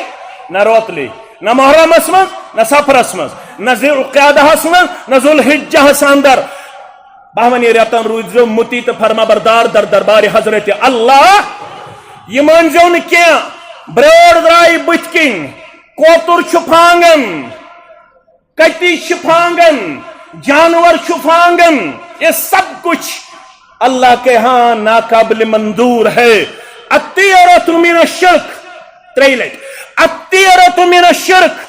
نہ روتلے نہ محرمس من نہ سفرس من نہ ذی القعدہس من نہ ذو الحجہس اندر 52 رتن روزو متی تو فرما بردار در دربار حضرت اللہ یہ منزو نہ کیا برور درائی بت کن کوتر چھپانگن کتی چھپانگن جانور چھپانگن یہ سب کچھ اللہ کے ہاں ناقابل منظور ہے الطیرۃ من الشرک تریلٹ الطیرۃ من الشرک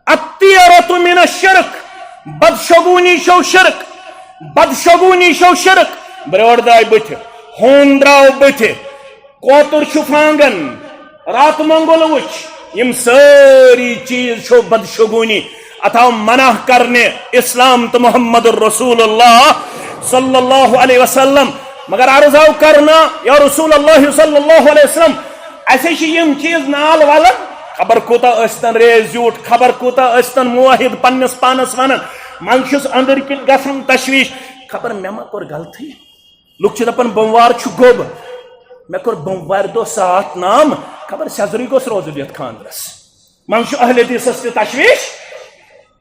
الطیرۃ من الشرک بدشگونی شو شرک بدشگونی شو شرک برور درائی بت ہون دراو بت کوتر چھپانگن رات منگل وچ یم ساری چیز چھو بدشگونی اتاو منع کرنے اسلام تو محمد الرسول اللہ صلی اللہ علیہ وسلم مگر عرض آو کرنا یا رسول اللہ صلی اللہ علیہ وسلم ایسے یم چیز نال والا خبر کوتا استن ریز زیوٹ خبر کوتا استن موحد پنس پانس ونن منشس اندر کن گژھان تشویش خبر مے ما کور غلطی لوگ دپان بوموار گوب مے کور بوموار دہ سات نام خبر سیزری گوس روزن یتھ خاندرس من اہل حدیثس تہ تشویش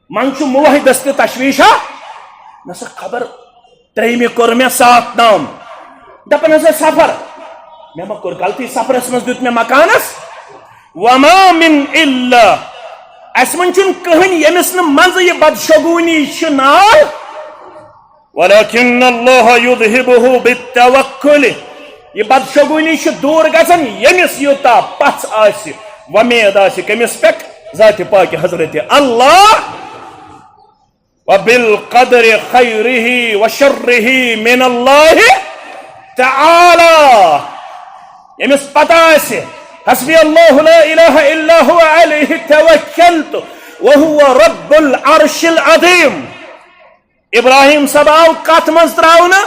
من موحدس تہ تشویشا نسا خبر تریمہ کور مے سات نام دپان ہسا سفر مے ما کور غلطی سفرس مز دیت مے مکانس وما من الا اس من چھ کہن یمس ن مز یہ بدشگونی چھ نال ولكن الله يذهبه بالتوكل یہ بدشگونی چھ دور گژھان یمس یوتا پس آس ومید آس کمس پہ ذات پاک حضرت اللہ وبالقدر خیره وشره من اللہ تعالی یمس پتہ آس حسبی اللہ لا الہ الا هو علیہ توکلت وهو رب العرش العظیم ابراہیم صاحب آو کت من تراؤنا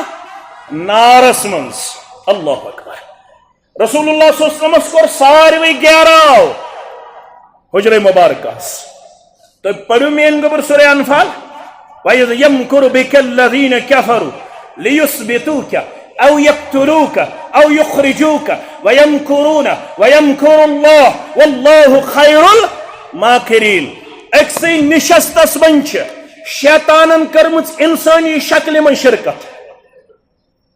نارس من اللہ اکبر رسول اللہ صلی اللہ علیہ وسلم کور ساروی گیراو حجر مبارکس تو پڑھو مین گبر سورہ انفال وَإِذْ يَمْكُرُ بِكَ الَّذِينَ كَفَرُوا لِيُثْبِتُوكَ أَوْ يَقْتُلُوكَ أَوْ يُخْرِجُوكَ وَيَمْكُرُونَ وَيَمْكُرُ اللَّهُ وَاللَّهُ خَيْرُ الْمَاكِرِينَ اکسی نشستس منچ شیطانن کرمت انسانی شکل من شرکت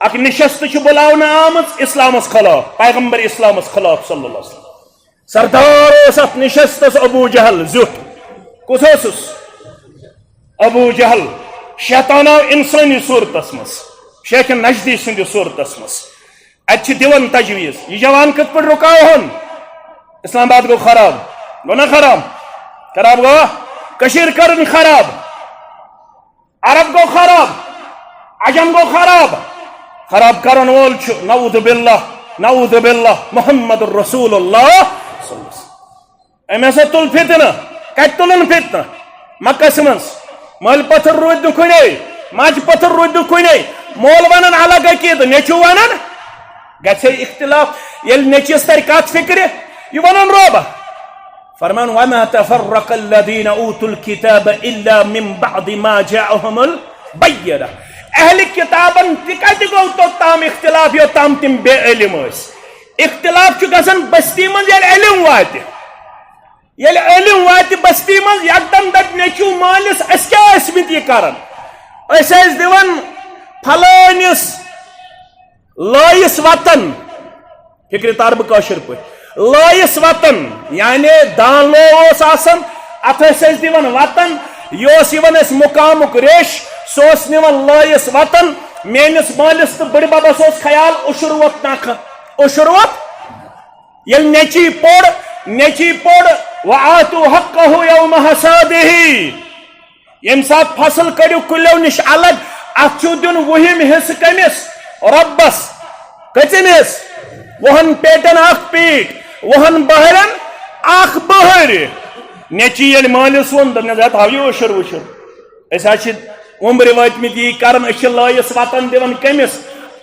اک نشست چھ بلاونا آمد اسلامس خلاف پیغمبر اسلامس خلاف صلی اللہ علیہ وسلم سردار اس نشستس ابو جہل زیت کس اوسس ابو جہل شیطان آو انسانی صورتس مس شیخ نجدی سند صورتس مس اتھ دیون تجویز یہ جوان کت پر رکاو ہن اسلام آباد گو خراب گو نا خراب گو کشیر کرن خراب عرب گو خراب عجم گو خراب کرن وول چھ نعوذ باللہ محمد الرسول اللہ صلی اللہ علیہ وسلم امی سا تل فتنہ کت تلن فتنہ مکہ منز مل پتھر رود کنے ماج پتھر رود کنے مول ونن الگ عقید نیچو ونن گھے اختلاف یل نیچس تر کت فکر یہ ونن روبہ فرمان وما تفرق الذين اوتوا الكتاب الا من بعد ما جاءهم البينة اہل کتابن تکت گو تو تام اختلاف یو تام تم بے علم اختلاف چھ گژھان بستی من یل علم وات بستی من یکدم دپ نیچو مالس اس کیا اسمت یہ کرن اس دون پھلانس لائس وطن فکر تار بہ کاشر پہ لائس وطن یعنی دان لو آسان ات دون وطن یہ اس مقامک ریش سوس نوان لائس وطن میانس مالس تو بڑ بابس خیال اشروت ناکھ اشروت یل نیچی پوڑ وآتوا حقه یوم حصاده یم سات فصل کڑو کلیو نش الگ اتھ دن وہم حص کمس ربس کچمس وہن پیٹن اخ پیٹ وہن بہرن اخ بہر نیچی یل مالس ون دپت ہاو اشر وشر اس عمر واتمت یہ کرن اس لائس وطن دون کمس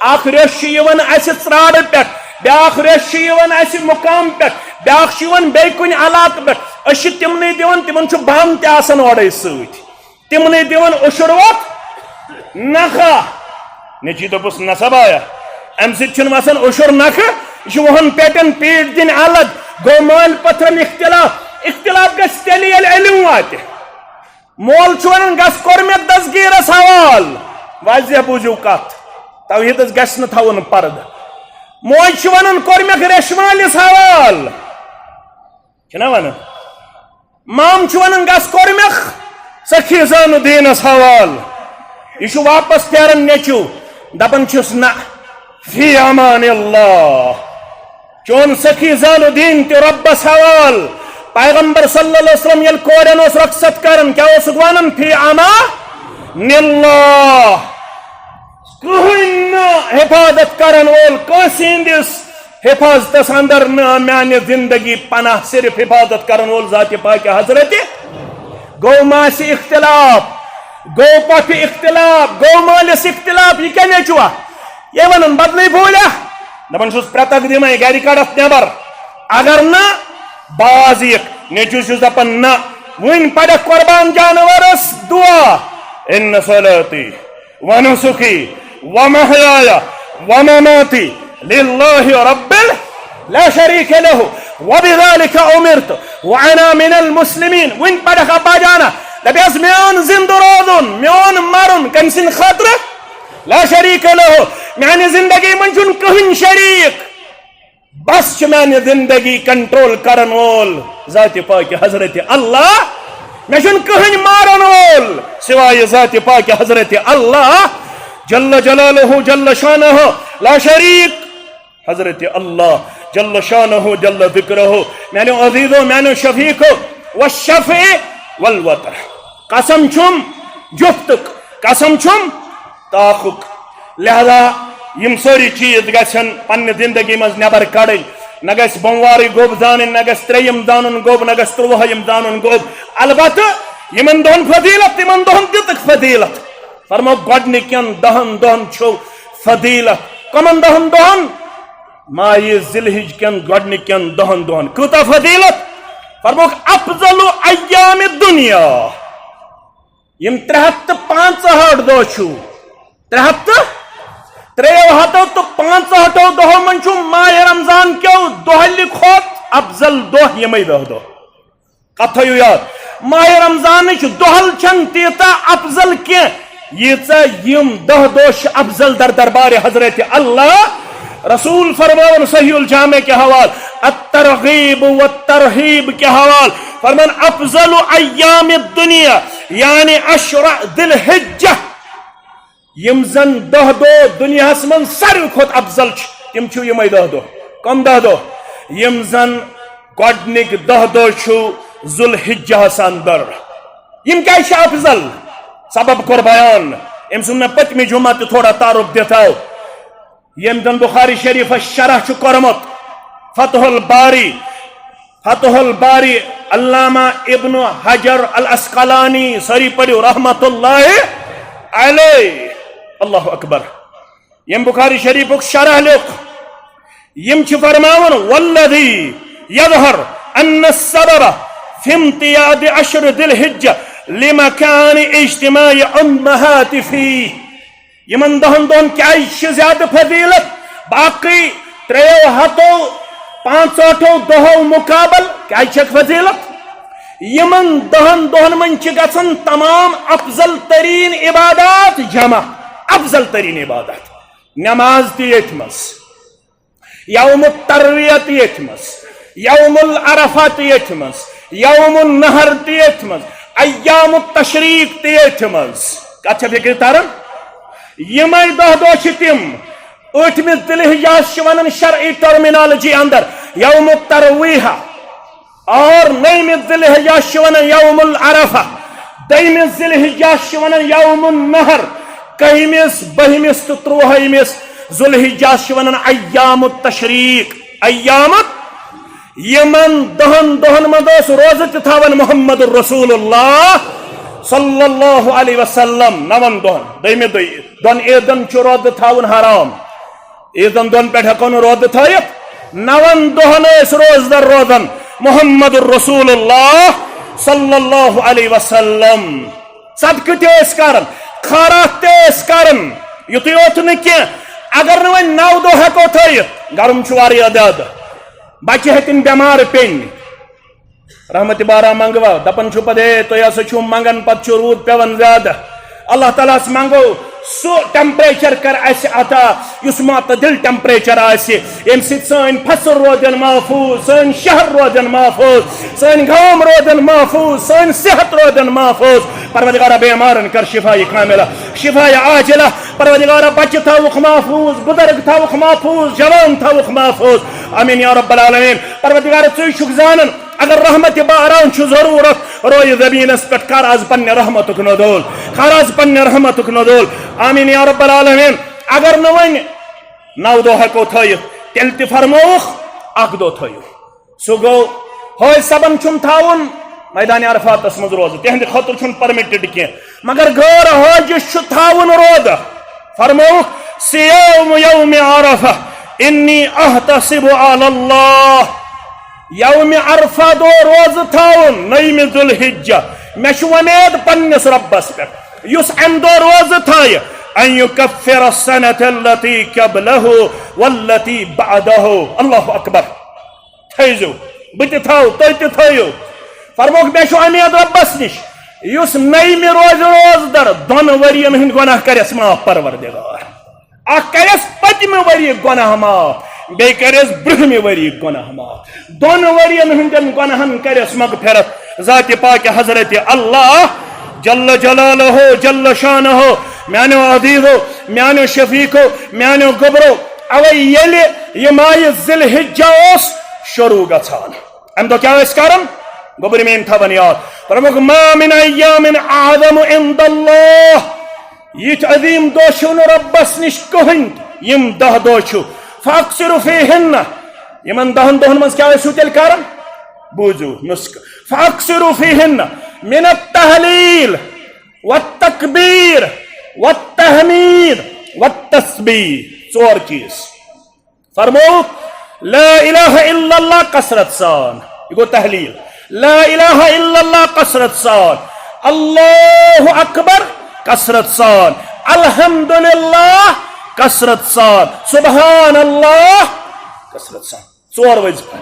اخ ریش اس ژرار پہ بیاکھ ریش اس مقام پہ بیاکھ بے کن علاقہ پہ اس تمنے دون تمن بم تہ اورے ست تمنے دون اشروت نکھا نیچی دپس نسا بایا ام سی وسان اشر نکھ یہ وہن پیٹن پیٹ دن الگ گو مال پتھرن اختلاف گھس تیل یل علم وات مول ون گس کور مے دسگیرس حوال واضح بوزو کت توحیدس گھس نا تھون پرد موج ون کور مے ریشمالس حوال چھنا ون مام ون گس کور مے سخی زان الدینس حوال یہ واپس پھیران نیچو دپان چھس نا فی امان اللہ چون سخی زان الدین تہ ربس حوال پیغمبر صلی اللہ علیہ وسلم یل کورن رخصت کرن کیا ون فی امان اللہ کہن حفاظت کرن وول کس ہندس حفاظت اندر میانہ زندگی پناہ صرف حفاظت کرن وول ذات پاک حضرت گو ماس اختلاف گو پت اختلاف گو مالس اختلاف یہ کیا نیچوا یہ ون بدل بولیا دپان پرتک دم گھر کڑت نبر اگر نا باز نیچو دپان نا ون پڑھ قربان جانورس دعا ان صلاتي ونسكي ومحياي ومماتي لله رب لا شريك له وبذلك امرت وانا من المسلمين. وين بدك ابا جانا دبيس ميون زندرودون ميون مارون كنسن خاطر لا شريك له يعني زندگی من چون کہن شریک بس چھ میانہ زندگی کنٹرول کرن وول ذات پاک حضرت اللہ میں چھ کہن مارن وول سوائے ذات پاک حضرت اللہ جل جلالہ جل شانہ لا شریک حضرت اللہ جل شانہ جل ذکرہ میانہ عزیزو میانہ شفیقو والشفع والوتر قسم چھم جفتک قسم چھم تاخک لہذا یم ساری چیز گژھن پنہ زندگی مز نبر کڑن نہ گژھِ بوموارٕے گوٚب زانٕنۍ نہ گژھِ ترٛیٚیِم زانُن گوٚب نہ گژھِ ترٛوُہِم زانُن گوٚب البتہ یمن دۄہن فضیلت تمن دۄہن دِتُکھ فضیلت فرمو گۄڈنِکٮ۪ن 10 دۄہن چھُ فضیلت کمن 10 دۄہن ماہِ ذِلحج کٮ۪ن گۄڈنِکٮ۪ن 10 دۄہن کۭژاہ فضیلت فرموکھ افضل ایام دنیا یم 365 دۄہ چھُ 365 دۄہو منٛز چھُ ماہِ رمضان کیو دۄہلہِ کھۄت افضل دۄہ یِمے 10 دۄہ کتھ تھٲیِو یاد ماہِ رمضانٕچ دۄہل چھنہٕ تیٖژاہ افضل کینٛہہ ییٖژاہ یم 10 دۄہ چھِ افضل در دربارِ حضرت اللہ رسول فرمان صحیح الجامع کے حوال الترغیب والترہیب کے حوال فرمان افضل ایام الدنیا یعنی 10 ذی الحجہ یم زن 10 دۄہ دنیاہس من ساروی کھۄت افضل تم چھُ یمے 10 دۄہ کم 10 دۄہ یم زن گۄڈنِک 10 دۄہ چھُ ذو الحجہس اندر یم کیٛازِ چھِ افضل سبب کوٚر بیان أمۍ سُنٛد مےٚ پٔتمہِ جمعہ تہِ تھوڑا تعارُف دِتھ آو یم زن بخاری شریفس شرح چھُ کوٚرمُت فتح الباری علامہ ابن حجر الاسقلانی ساری پڑھو رحمت اللہ علیہ اللہ اکبر یم بخاری شریفک شرح لیوکھ یم چھ فرماون والذی یظہر ان السبب فی امتیاز 10 ذی الحجہ لمکان اجتماع امہات فیہ یمن 10 دۄہن کیٛازِ چھِ زیادٕ فضیلت باقی 365 دۄہو مقابل کیٛازِ چھکھ فضیلت یمن 10 دۄہن منٛز چھِ گژھان تمام افضل ترین عبادات جمع افضل ترین عبادات نماز تہِ ییٚتھۍ منٛز یوم الترویہ تہِ ییٚتھۍ منٛز یوم العرفہ تہِ ییٚتھۍ منٛز یوم النہر تہِ ییٚتھۍ منٛز ایام التشریق تہِ ییٚتھۍ منٛز کتھ چھےٚ فکر تران یمے 10 دۄہ چھِ تِم 8مہِ ذی الحجہس چھِ ونان شرعی ٹرمینالوجی اندر یوم الترویہ اور 9مہِ ذی الحجہس چھِ ونان یوم العرفہ 10مہِ ذی الحجہس چھِ ونان یوم النہر 11مِس 12مِس تہٕ 13مِس ذو الحجہس چھِ ونان ایام التشریق ایامت یمن 10 دۄہن منٛز اوس روزٕ تہِ تھاوان محمد رسول اللہ صلی اللہ علیہ وسلم 9 دۄہن دوٚیمہِ دۄن عیدن چھُ رودٕ تھاوُن حرام عیدن دۄن پٮ۪ٹھ ہٮ۪کو نہٕ رودٕ تھٲیِتھ 9 دۄہن ٲسۍ روزدر روزان محمد رسول اللہ صلی اللہ علیہ وسلم صدقہ تہِ ٲسۍ کران خیرات تہِ ٲسۍ کران یُتُے یوت نہٕ کینٛہہ اگر نہٕ وۄنۍ 9 دۄہ ہٮ۪کو تھٲیِتھ گرم چھُ واریاہ زیادٕ بچہِ ہیٚتِن بٮ۪مار پیٚنۍ رحمت بارہ منگوا دپن چھُ پتہٕ تُہۍ ہسا چھُو منگان پتہٕ چھُ روٗد پیوان زیادٕ اللہ تعالیٰ ہس منگو سُہ ٹیمپریچر کر اسہِ عطا یُس معتدل ٹیمپریچر آسہِ ییٚمہِ سۭتۍ سٲنۍ فصل روزن محفوظ سٲنۍ شہر روزن محفوظ سٲنۍ گام روزن محفوظ سٲنۍ صحت روزن محفوظ پروردگارہ بیمارن کر شفاء کاملہ شفاء عاجلہ پروردگارہ بچہ تھاوُکھ محفوظ بزرگ تھاوُکھ محفوظ جوان تھاوُکھ محفوظ آمین یا رب العالمین پروردگارہ ژٕے چھُکھ زانان اگر رحمت باران چھُ ضرورت روی زمینس پٮ۪ٹھ کر آز پننہِ رحمتُک نزول کر آز پننہِ رحمتُک نزول آمین یا رب العالمین اگر نہٕ وۄنۍ 9 دۄہ ہٮ۪کو تھٲیِتھ تیٚلہِ تہِ فرمووُکھ 1 دۄہ تھٲیِو سُہ گوٚو حٲج صٲبن چھُنہٕ تھاوُن میدان عرفاتس منٛز روزٕ تِہنٛدِ خٲطرٕ چھُنہٕ پٔرمِٹِڈ کینٛہہ مگر غٲر حٲجِس چھُ تھاوُن روزٕ فرمووُکھ صِیام یومِ عرفہ انی احتسب علی اللہ یوم عرفہ دۄہ روزٕ تھاوُن 9مہِ ذو الحجہ مےٚ چھُ وۄمید پننِس رۄبس پٮ۪ٹھ يس امدو روز تھاي ان يكفر السنة التي قبله والتي بعده. الله اكبر. تھیزو بت تھاو تہ تھیو. فرموک بے شو امید ربس نش یس نئی میں روز روز در دون ورین ہند گناہ کرس معاف پروردگار. اخ کرس پتم وری گناہ معاف بی کرس برہم وری گناہ معاف. دون ورین ہندن گناہن کرس مغفرت. ذات پاک حضرت اللہ جل جلالہ جل شانہ میانو عزیزو میانو شفیقو میانو گبرو اوے یل یہ ماہ ذی الحجہ اس شروع گژھان ام دہ کیا اس کرن گوبر مین تھون یاد. فرموک ما من ایام اعظم عند اللہ یہ عظیم دہ چھ ربس نش کہین یم 10 دہ چھ. فاکثروا فیہن یمن 10 دہن مز کیا ٲسِو تیٚلہِ کران بوٗزِو نسخہ. فاکثروا فیہن من التہلیل والتکبیر والتحمید والتسبیح. 4 چیز. فرموک لا الہ الا اللہ کثرت سان یہ گو تحلیل. لا الہ الا اللہ کثرت سان. اللہ اکبر کثرت سان. الحمدللہ کثرت سان. سبحان اللہ کثرت سان. 4 وظیفہ.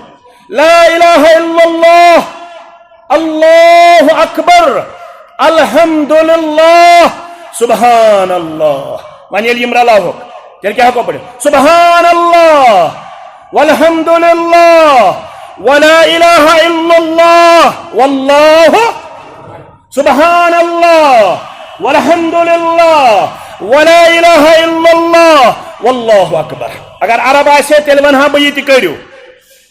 لا الہ الا اللہ اللہ اکبر الحمدللہ سبحان اللہ. ون یل یم رلاوک تیل کیا ہکو پڑھو سبحان اللہ والحمدللہ ولا الہ الا اللہ واللہ سبحان اللہ والحمدللہ ولا الہ الا اللہ واللہ اکبر. اگر عرب آسے تیل ونہا بہ یہ تہ کریو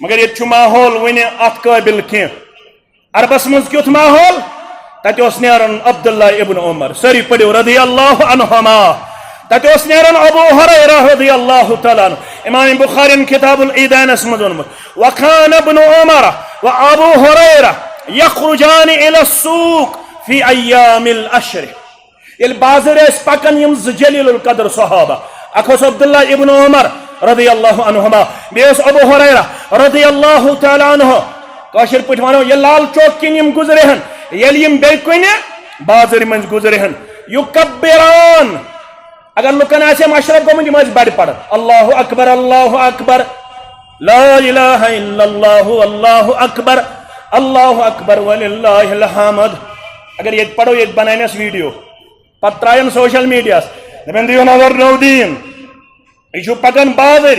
مگر یہ ماحول ون ات قابل کی. عربس مز کیت ماحول تت نیران عبداللہ ابن عمر سری پڑھو رضی اللہ عنہما. تت نیران ابو ہریرہ رضی اللہ تعالی عنہ. امام بخاری کتاب العیدین مز ونمت وکان ابن عمر و ابو ہریرہ یخرجان الى السوق فی ایام العشر. یل بازر اس پکن یم جلیل القدر صحابہ اکھ عبداللہ ابن عمر رضی اللہ عنہما بیس ابو ہریرہ رضی اللہ تعالی عنہ. کاشر پٹ ونو یہ لال چوک کن یم گزرے ہن یل یم بے کن بازر من گزرے ہن یکبران. اگر لکن آسے مشرب گومن یم بڑ پڑ اللہ اکبر اللہ اکبر لا الہ الا اللہ اللہ اکبر وللہ الحمد. اگر یہ پڑھو یہ بنائنس ویڈیو پت ترائن سوشل میڈیا دپن دیو نظر نو دین یہ پکان بازر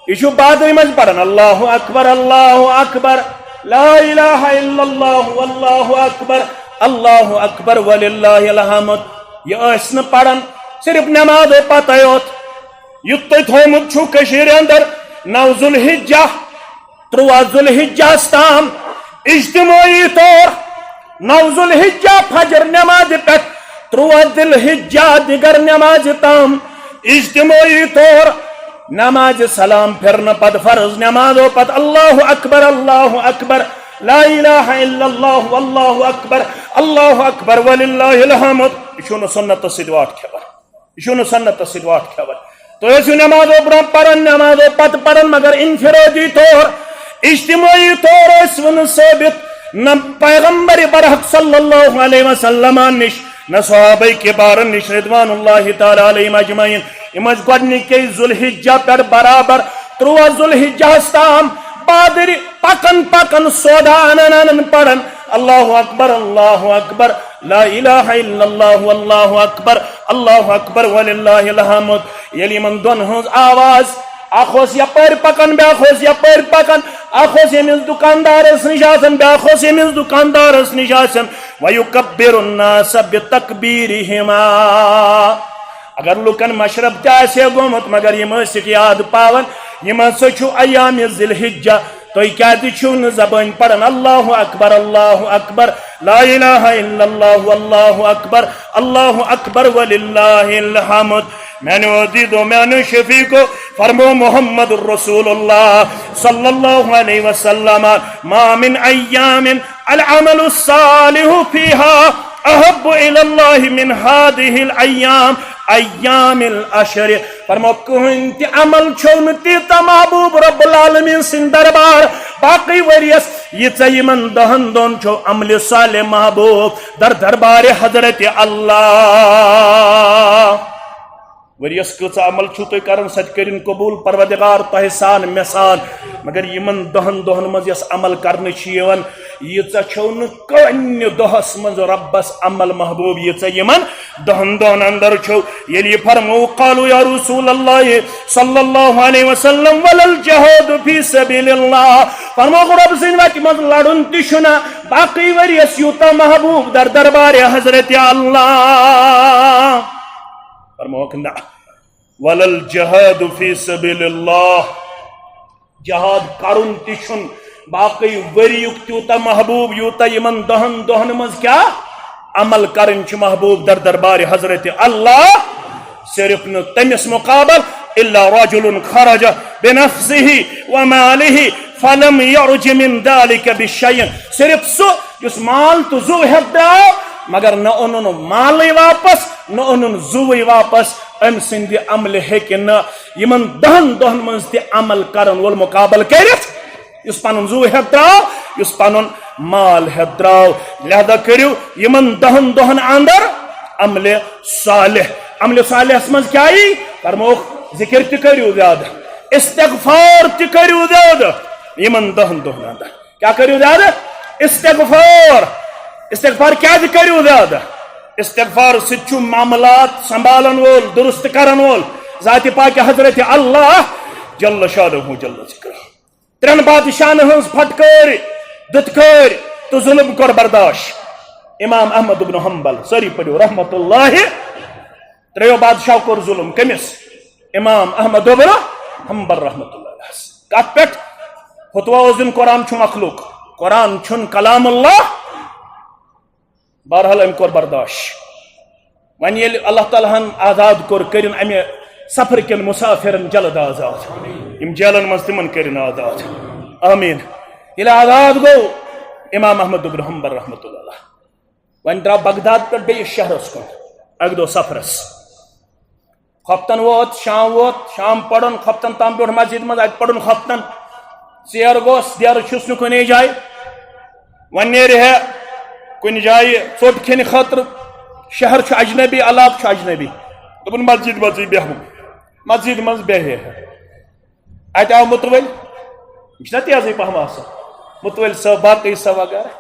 یہ بازر مز پڑھان اللہ اکبر لا الہ الا اللہ واللہ اکبر وللہ الحمد. یہ اس پڑھان صرف نماز پتہ یوت. یہ تھی تھومت چھو کشیر اندر 9 ذوالحجہ 13 ذوالحجہ تام اجتماعی طور 9 ذوالحجہ فجر نماز پہ 13 ذوالحجہ دیگر نماز تام اجتماعی طور نماز سلام پھرن پت فرض نماز پت اللہ اکبر لا الہ الا اللہ واللہ اکبر وللہ الحمد. یہ سنت سدواٹ کھبر یہ سنت سدواٹ کھبر. تو یہ نماز برہ پڑھن نماز پت پڑھن مگر انفرادی طور اجتماعی طور اس ون ثابت نہ پیغمبر برحق صلی اللہ علیہ وسلم نش نہ صحابہ کبار نش رضوان اللہ تعالی علیہم اجمعین. امج گۄڈنِکے ذوالحجہ پہ برابر 13 ذوالحجہ تام بادر پکن سودا انن پڑھن اللہ اکبر لا الہ الا اللہ اکبر وللہ الحمد. یلی من دون ہز آواز اخوس یپر پکن بیاخوس یپر پکن اخوس یمس دکاندارس نش آسن بیاخوس یمس دکاندارس نش آسن ویکبر الناس بتکبیرہما. اگر لکن مشرب تہ گومت مگر یم یاد پاون یم ہسا چھو ایام ذی الحجہ. تھی کیا چھو ن زبان پڑھن اللہ اکبر لا الہ الا اللہ اکبر وللہ الحمد. میانو عزیزو میانو شفیقو فرمو محمد الرسول اللہ صلی اللہ علیہ وسلم ما من ایام العمل الصالح فیہا احب الى اللہ من هذه الایام ایام العشر. فرمو کہن تی عمل چھو تیتا محبوب رب العالمین سن دربار باقی وریس یہ یمن دہن دون چھو عمل صالح محبوب در دربار حضرت اللہ وریس کچھ عمل چھو تو کرن سچ کرن قبول پروردگار تہ سان مے سان مگر یمن دہن دہن مز یس عمل کرنے چیون یہ چھو ن کنہ دہس مز ربس عمل محبوب یہ یمن دہن دہن اندر چھو یلی فرمو قالوا یا رسول اللہ صلی اللہ علیہ وسلم ولل جہاد فی سبیل اللہ فرمو رب سن وقت مز لڑن تشنا باقی وریس یوتا محبوب در دربار حضرت اللہ فرمو کہ ولل جہاد فی سبیل اللہ جہاد کرن تشن باقی وریک تیوتا محبوب یوتا یمن دہن دہن مز کیا عمل کرن چھ محبوب در دربار حضرت اللہ صرف نہ تمس مقابل الا رجل خرج بنفسه وماله فلم يرج من ذلك بشيء صرف سو اس مال تو زو ہدا مگر نہ انن مال واپس نہ انن زوی واپس ام سند عمل ہیکن یمن دہن دہن مز تہ عمل کرن ول مقابل کرت اس پنن زو ہدراو اس پنن مال ہدراو لہذا کریو یمن دہن دہن اندر عمل صالح مز کیا فرموک ذکر تہ کریو زیادہ استغفار تہ کریو زیادہ یمن دہن دہن اندر کیا کریو زیادہ استغفار کیا کریو زیادہ استغفار سچو معاملات سنبھالن وول درست کرن وول ذات پاک حضرت اللہ جل شانہ جل ذکر ترن بادشاہن ہنز پھٹکر دتکر تو ظلم کر برداشت امام احمد بن حنبل سری پڑھو رحمت اللہ تریو بادشاہ کر ظلم کمس امام احمد بن حنبل رحمت اللہ کت پہ فتوا دن قرآن چھ مخلوق قرآن چھن کلام اللہ بہرحال ام کور برداشت ون یل اللہ تعالیٰ ہن آزاد کور کرن امہ سفر کن مسافرن جلد آزاد یم جیلن مز تمن کرن آزاد آمین یل آزاد گو امام احمد بن حنبل رحمت اللہ ون درا بغداد پہ بیس شہرس کن اک دو سفرس خفتن ووت شام پڑن خفتن تام بیوٹ مسجد مز ات پڑن خفتن ژیر گوس دیر چھس نہ کنے جائے ون نیرِ ہے کن جائے ژوٹ کھین خاطر شہر چھ اجنبی علاقہ چھ اجنبی دپن مسجد مز بیہم مسجد مز بیہے ات آو متول یہ تیزی پہم آسان متول صاحب باقی صاحب وغیرہ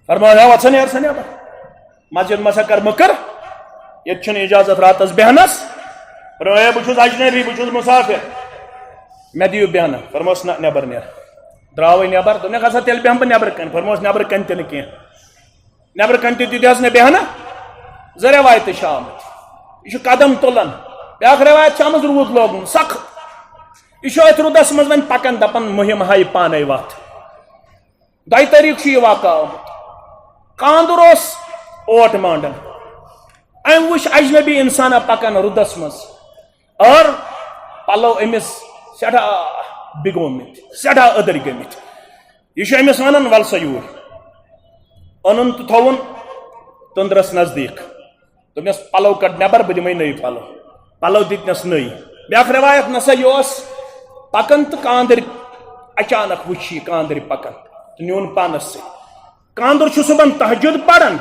فرمایا وات سا نیر مسجد مسا کر مکر یہ چھن اجازت راتس بیہنس فرمایا بہ چھس اجنبی بہ چھس مسافر مے دیو بیہنہ فرموس نہ نیبر نیر دراو نیبر دپن گژھا تیل بیہم بہ نیبر کن فرموس نیبر کن تہ نہ کینٛہہ نیبر کن تہ دِتہس نہ بیہنہ زٕ روایتہ چھِ آمٕتۍ یہ قدم تلان بیاکھ روایت چھ آمٕژ روٗد لوگُن سخ یہ ات رودس مز ون پکان دپان مہم ہائی پانے وت دۄیہِ طریٖقہٕ چھُ یہِ واقعہ آمُت کاندُر اوس اوٹ مانڈن أمۍ وٕچھ اجنبی انسانہ پکان رودس مز اور پلو أمِس سٮ۪ٹھاہ بِگومٕتۍ سٮ۪ٹھاہ أدٕرۍ گٔمٕتۍ یہ چھُ أمِس ونان ول سا یوٗر اونُن تہٕ تھوُن تٔنٛدرس نزدیٖک دوٚپنس پلو کڑ نٮ۪بر بہٕ دِمے نٔے پلو دِتنس نٔے بیاکھ روایت نسا یہ اوس پکان تو کاندر اچانک وچھ یہ کاندر پکان تو نیون پانس سے کاندر چھ صبح تہجد پڑھان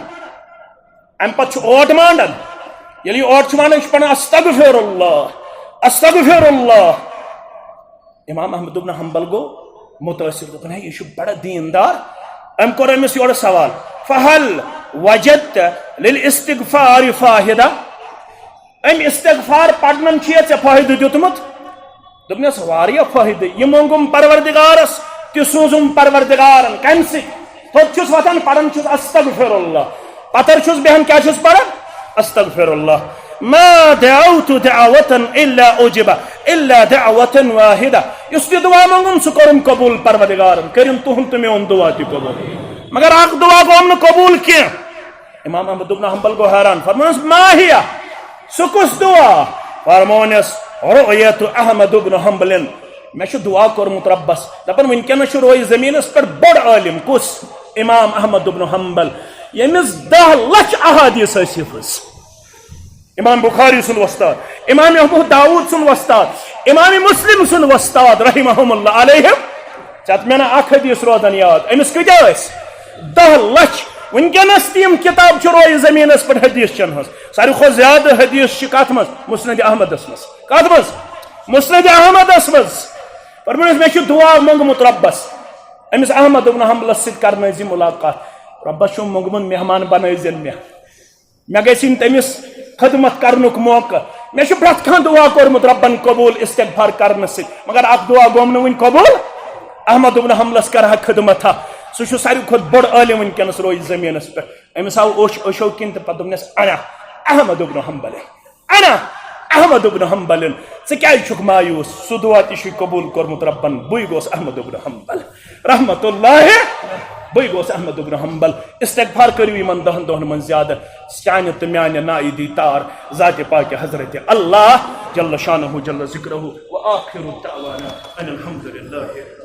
ام پتہ اوٹ مانڈان یلی اوٹ مانڈان پڑھان استغفر اللہ امام احمد بن حنبل گو متاثر دپان ہے یہ بڑا دیندار ام کور امس یور سوال فہل وجدت للاستغفار فاہدہ ام استغفار پڑھن چھ فائدہ دیتمت دپنس واریاہ فائدہ یہ مونگم پروردگارس تہ سوزم پروردگارن کم سی تھوت چھس وتھان پڑھان چھس استغفر اللہ پتر چھس بہن کیا چھس پڑھان استغفر اللہ ما دعوت دعوة الا اجب الا دعوة واحدة اس دعا مونگم سہ کرم قبول پروردگارن کرم تہن تہ میون دعا تہ قبول مگر اخ دعا گوم نہ قبول کی امام احمد بن حنبل گو حیران فرمانس ما ہی سہ کس دعا فرمونس رؤیت احمد بن حنبل میں دعا کورمت ربس دپان ونکس روز زمینس پہ بڑ عالم کس امام احمد بن حنبل یمس 10 لچھ احادیث حفظ امام بخاری سن وستاد امام ابو داود سن وستاد امام مسلم سن وستاد رحمہم اللہ علیہم ٹھیک مے نا اخ حدیث روزان یاد امس کتیا 10 لچھ ونکس تم کتاب روی زمین پہ حدیث چن ہز ساروی کھت زیادہ حدیث کت مز مسند احمدس مز کت مز مسند احمدس مز فرمانس مے دعا منگمت ربس امس احمد ابن حنبلس ست کرنٲیزِ ملاقات ربس چھُم منگمت مہمان بنٲیزن مے گژھِنۍ تٔمِس خدمت کرنُک موقع مے چھُ پرٛٮ۪تھ کانٛہہ دعا کوٚرمُت ربن قبوٗل استغفار کرنہٕ سۭتۍ مگر اکھ دعا گوٚم نہٕ وٕنہِ قبوٗل احمد ابن حنبلس کرہا خدمت سُہ چھُ ساروی کھۄتہٕ بوٚڑ عٲلِم وٕنکیٚنس روزِ زٔمیٖنس پٮ۪ٹھ أمِس آو أچھو کِنۍ تہٕ پتہٕ دوٚپنس انا احمد ابن حنبل انا احمد ابن حنبل ژٕ کیازِ چھُکھ مایوٗس سُہ دعا تہِ چھُے قبوٗل کوٚرمُت ربن بٕے گوس احمد ابن حنبل رحمت اللہ بٕے گوس احمد ابن حنبل استغفار کٔرِو یِمن 10 دۄہن منٛز زیادٕ چانہِ تہٕ میانہِ نایدی تار ذاتِ پاکہِ حضرت اللہ جل شانہ جل ذکرہ وآخر دعوانا ان الحمد للہ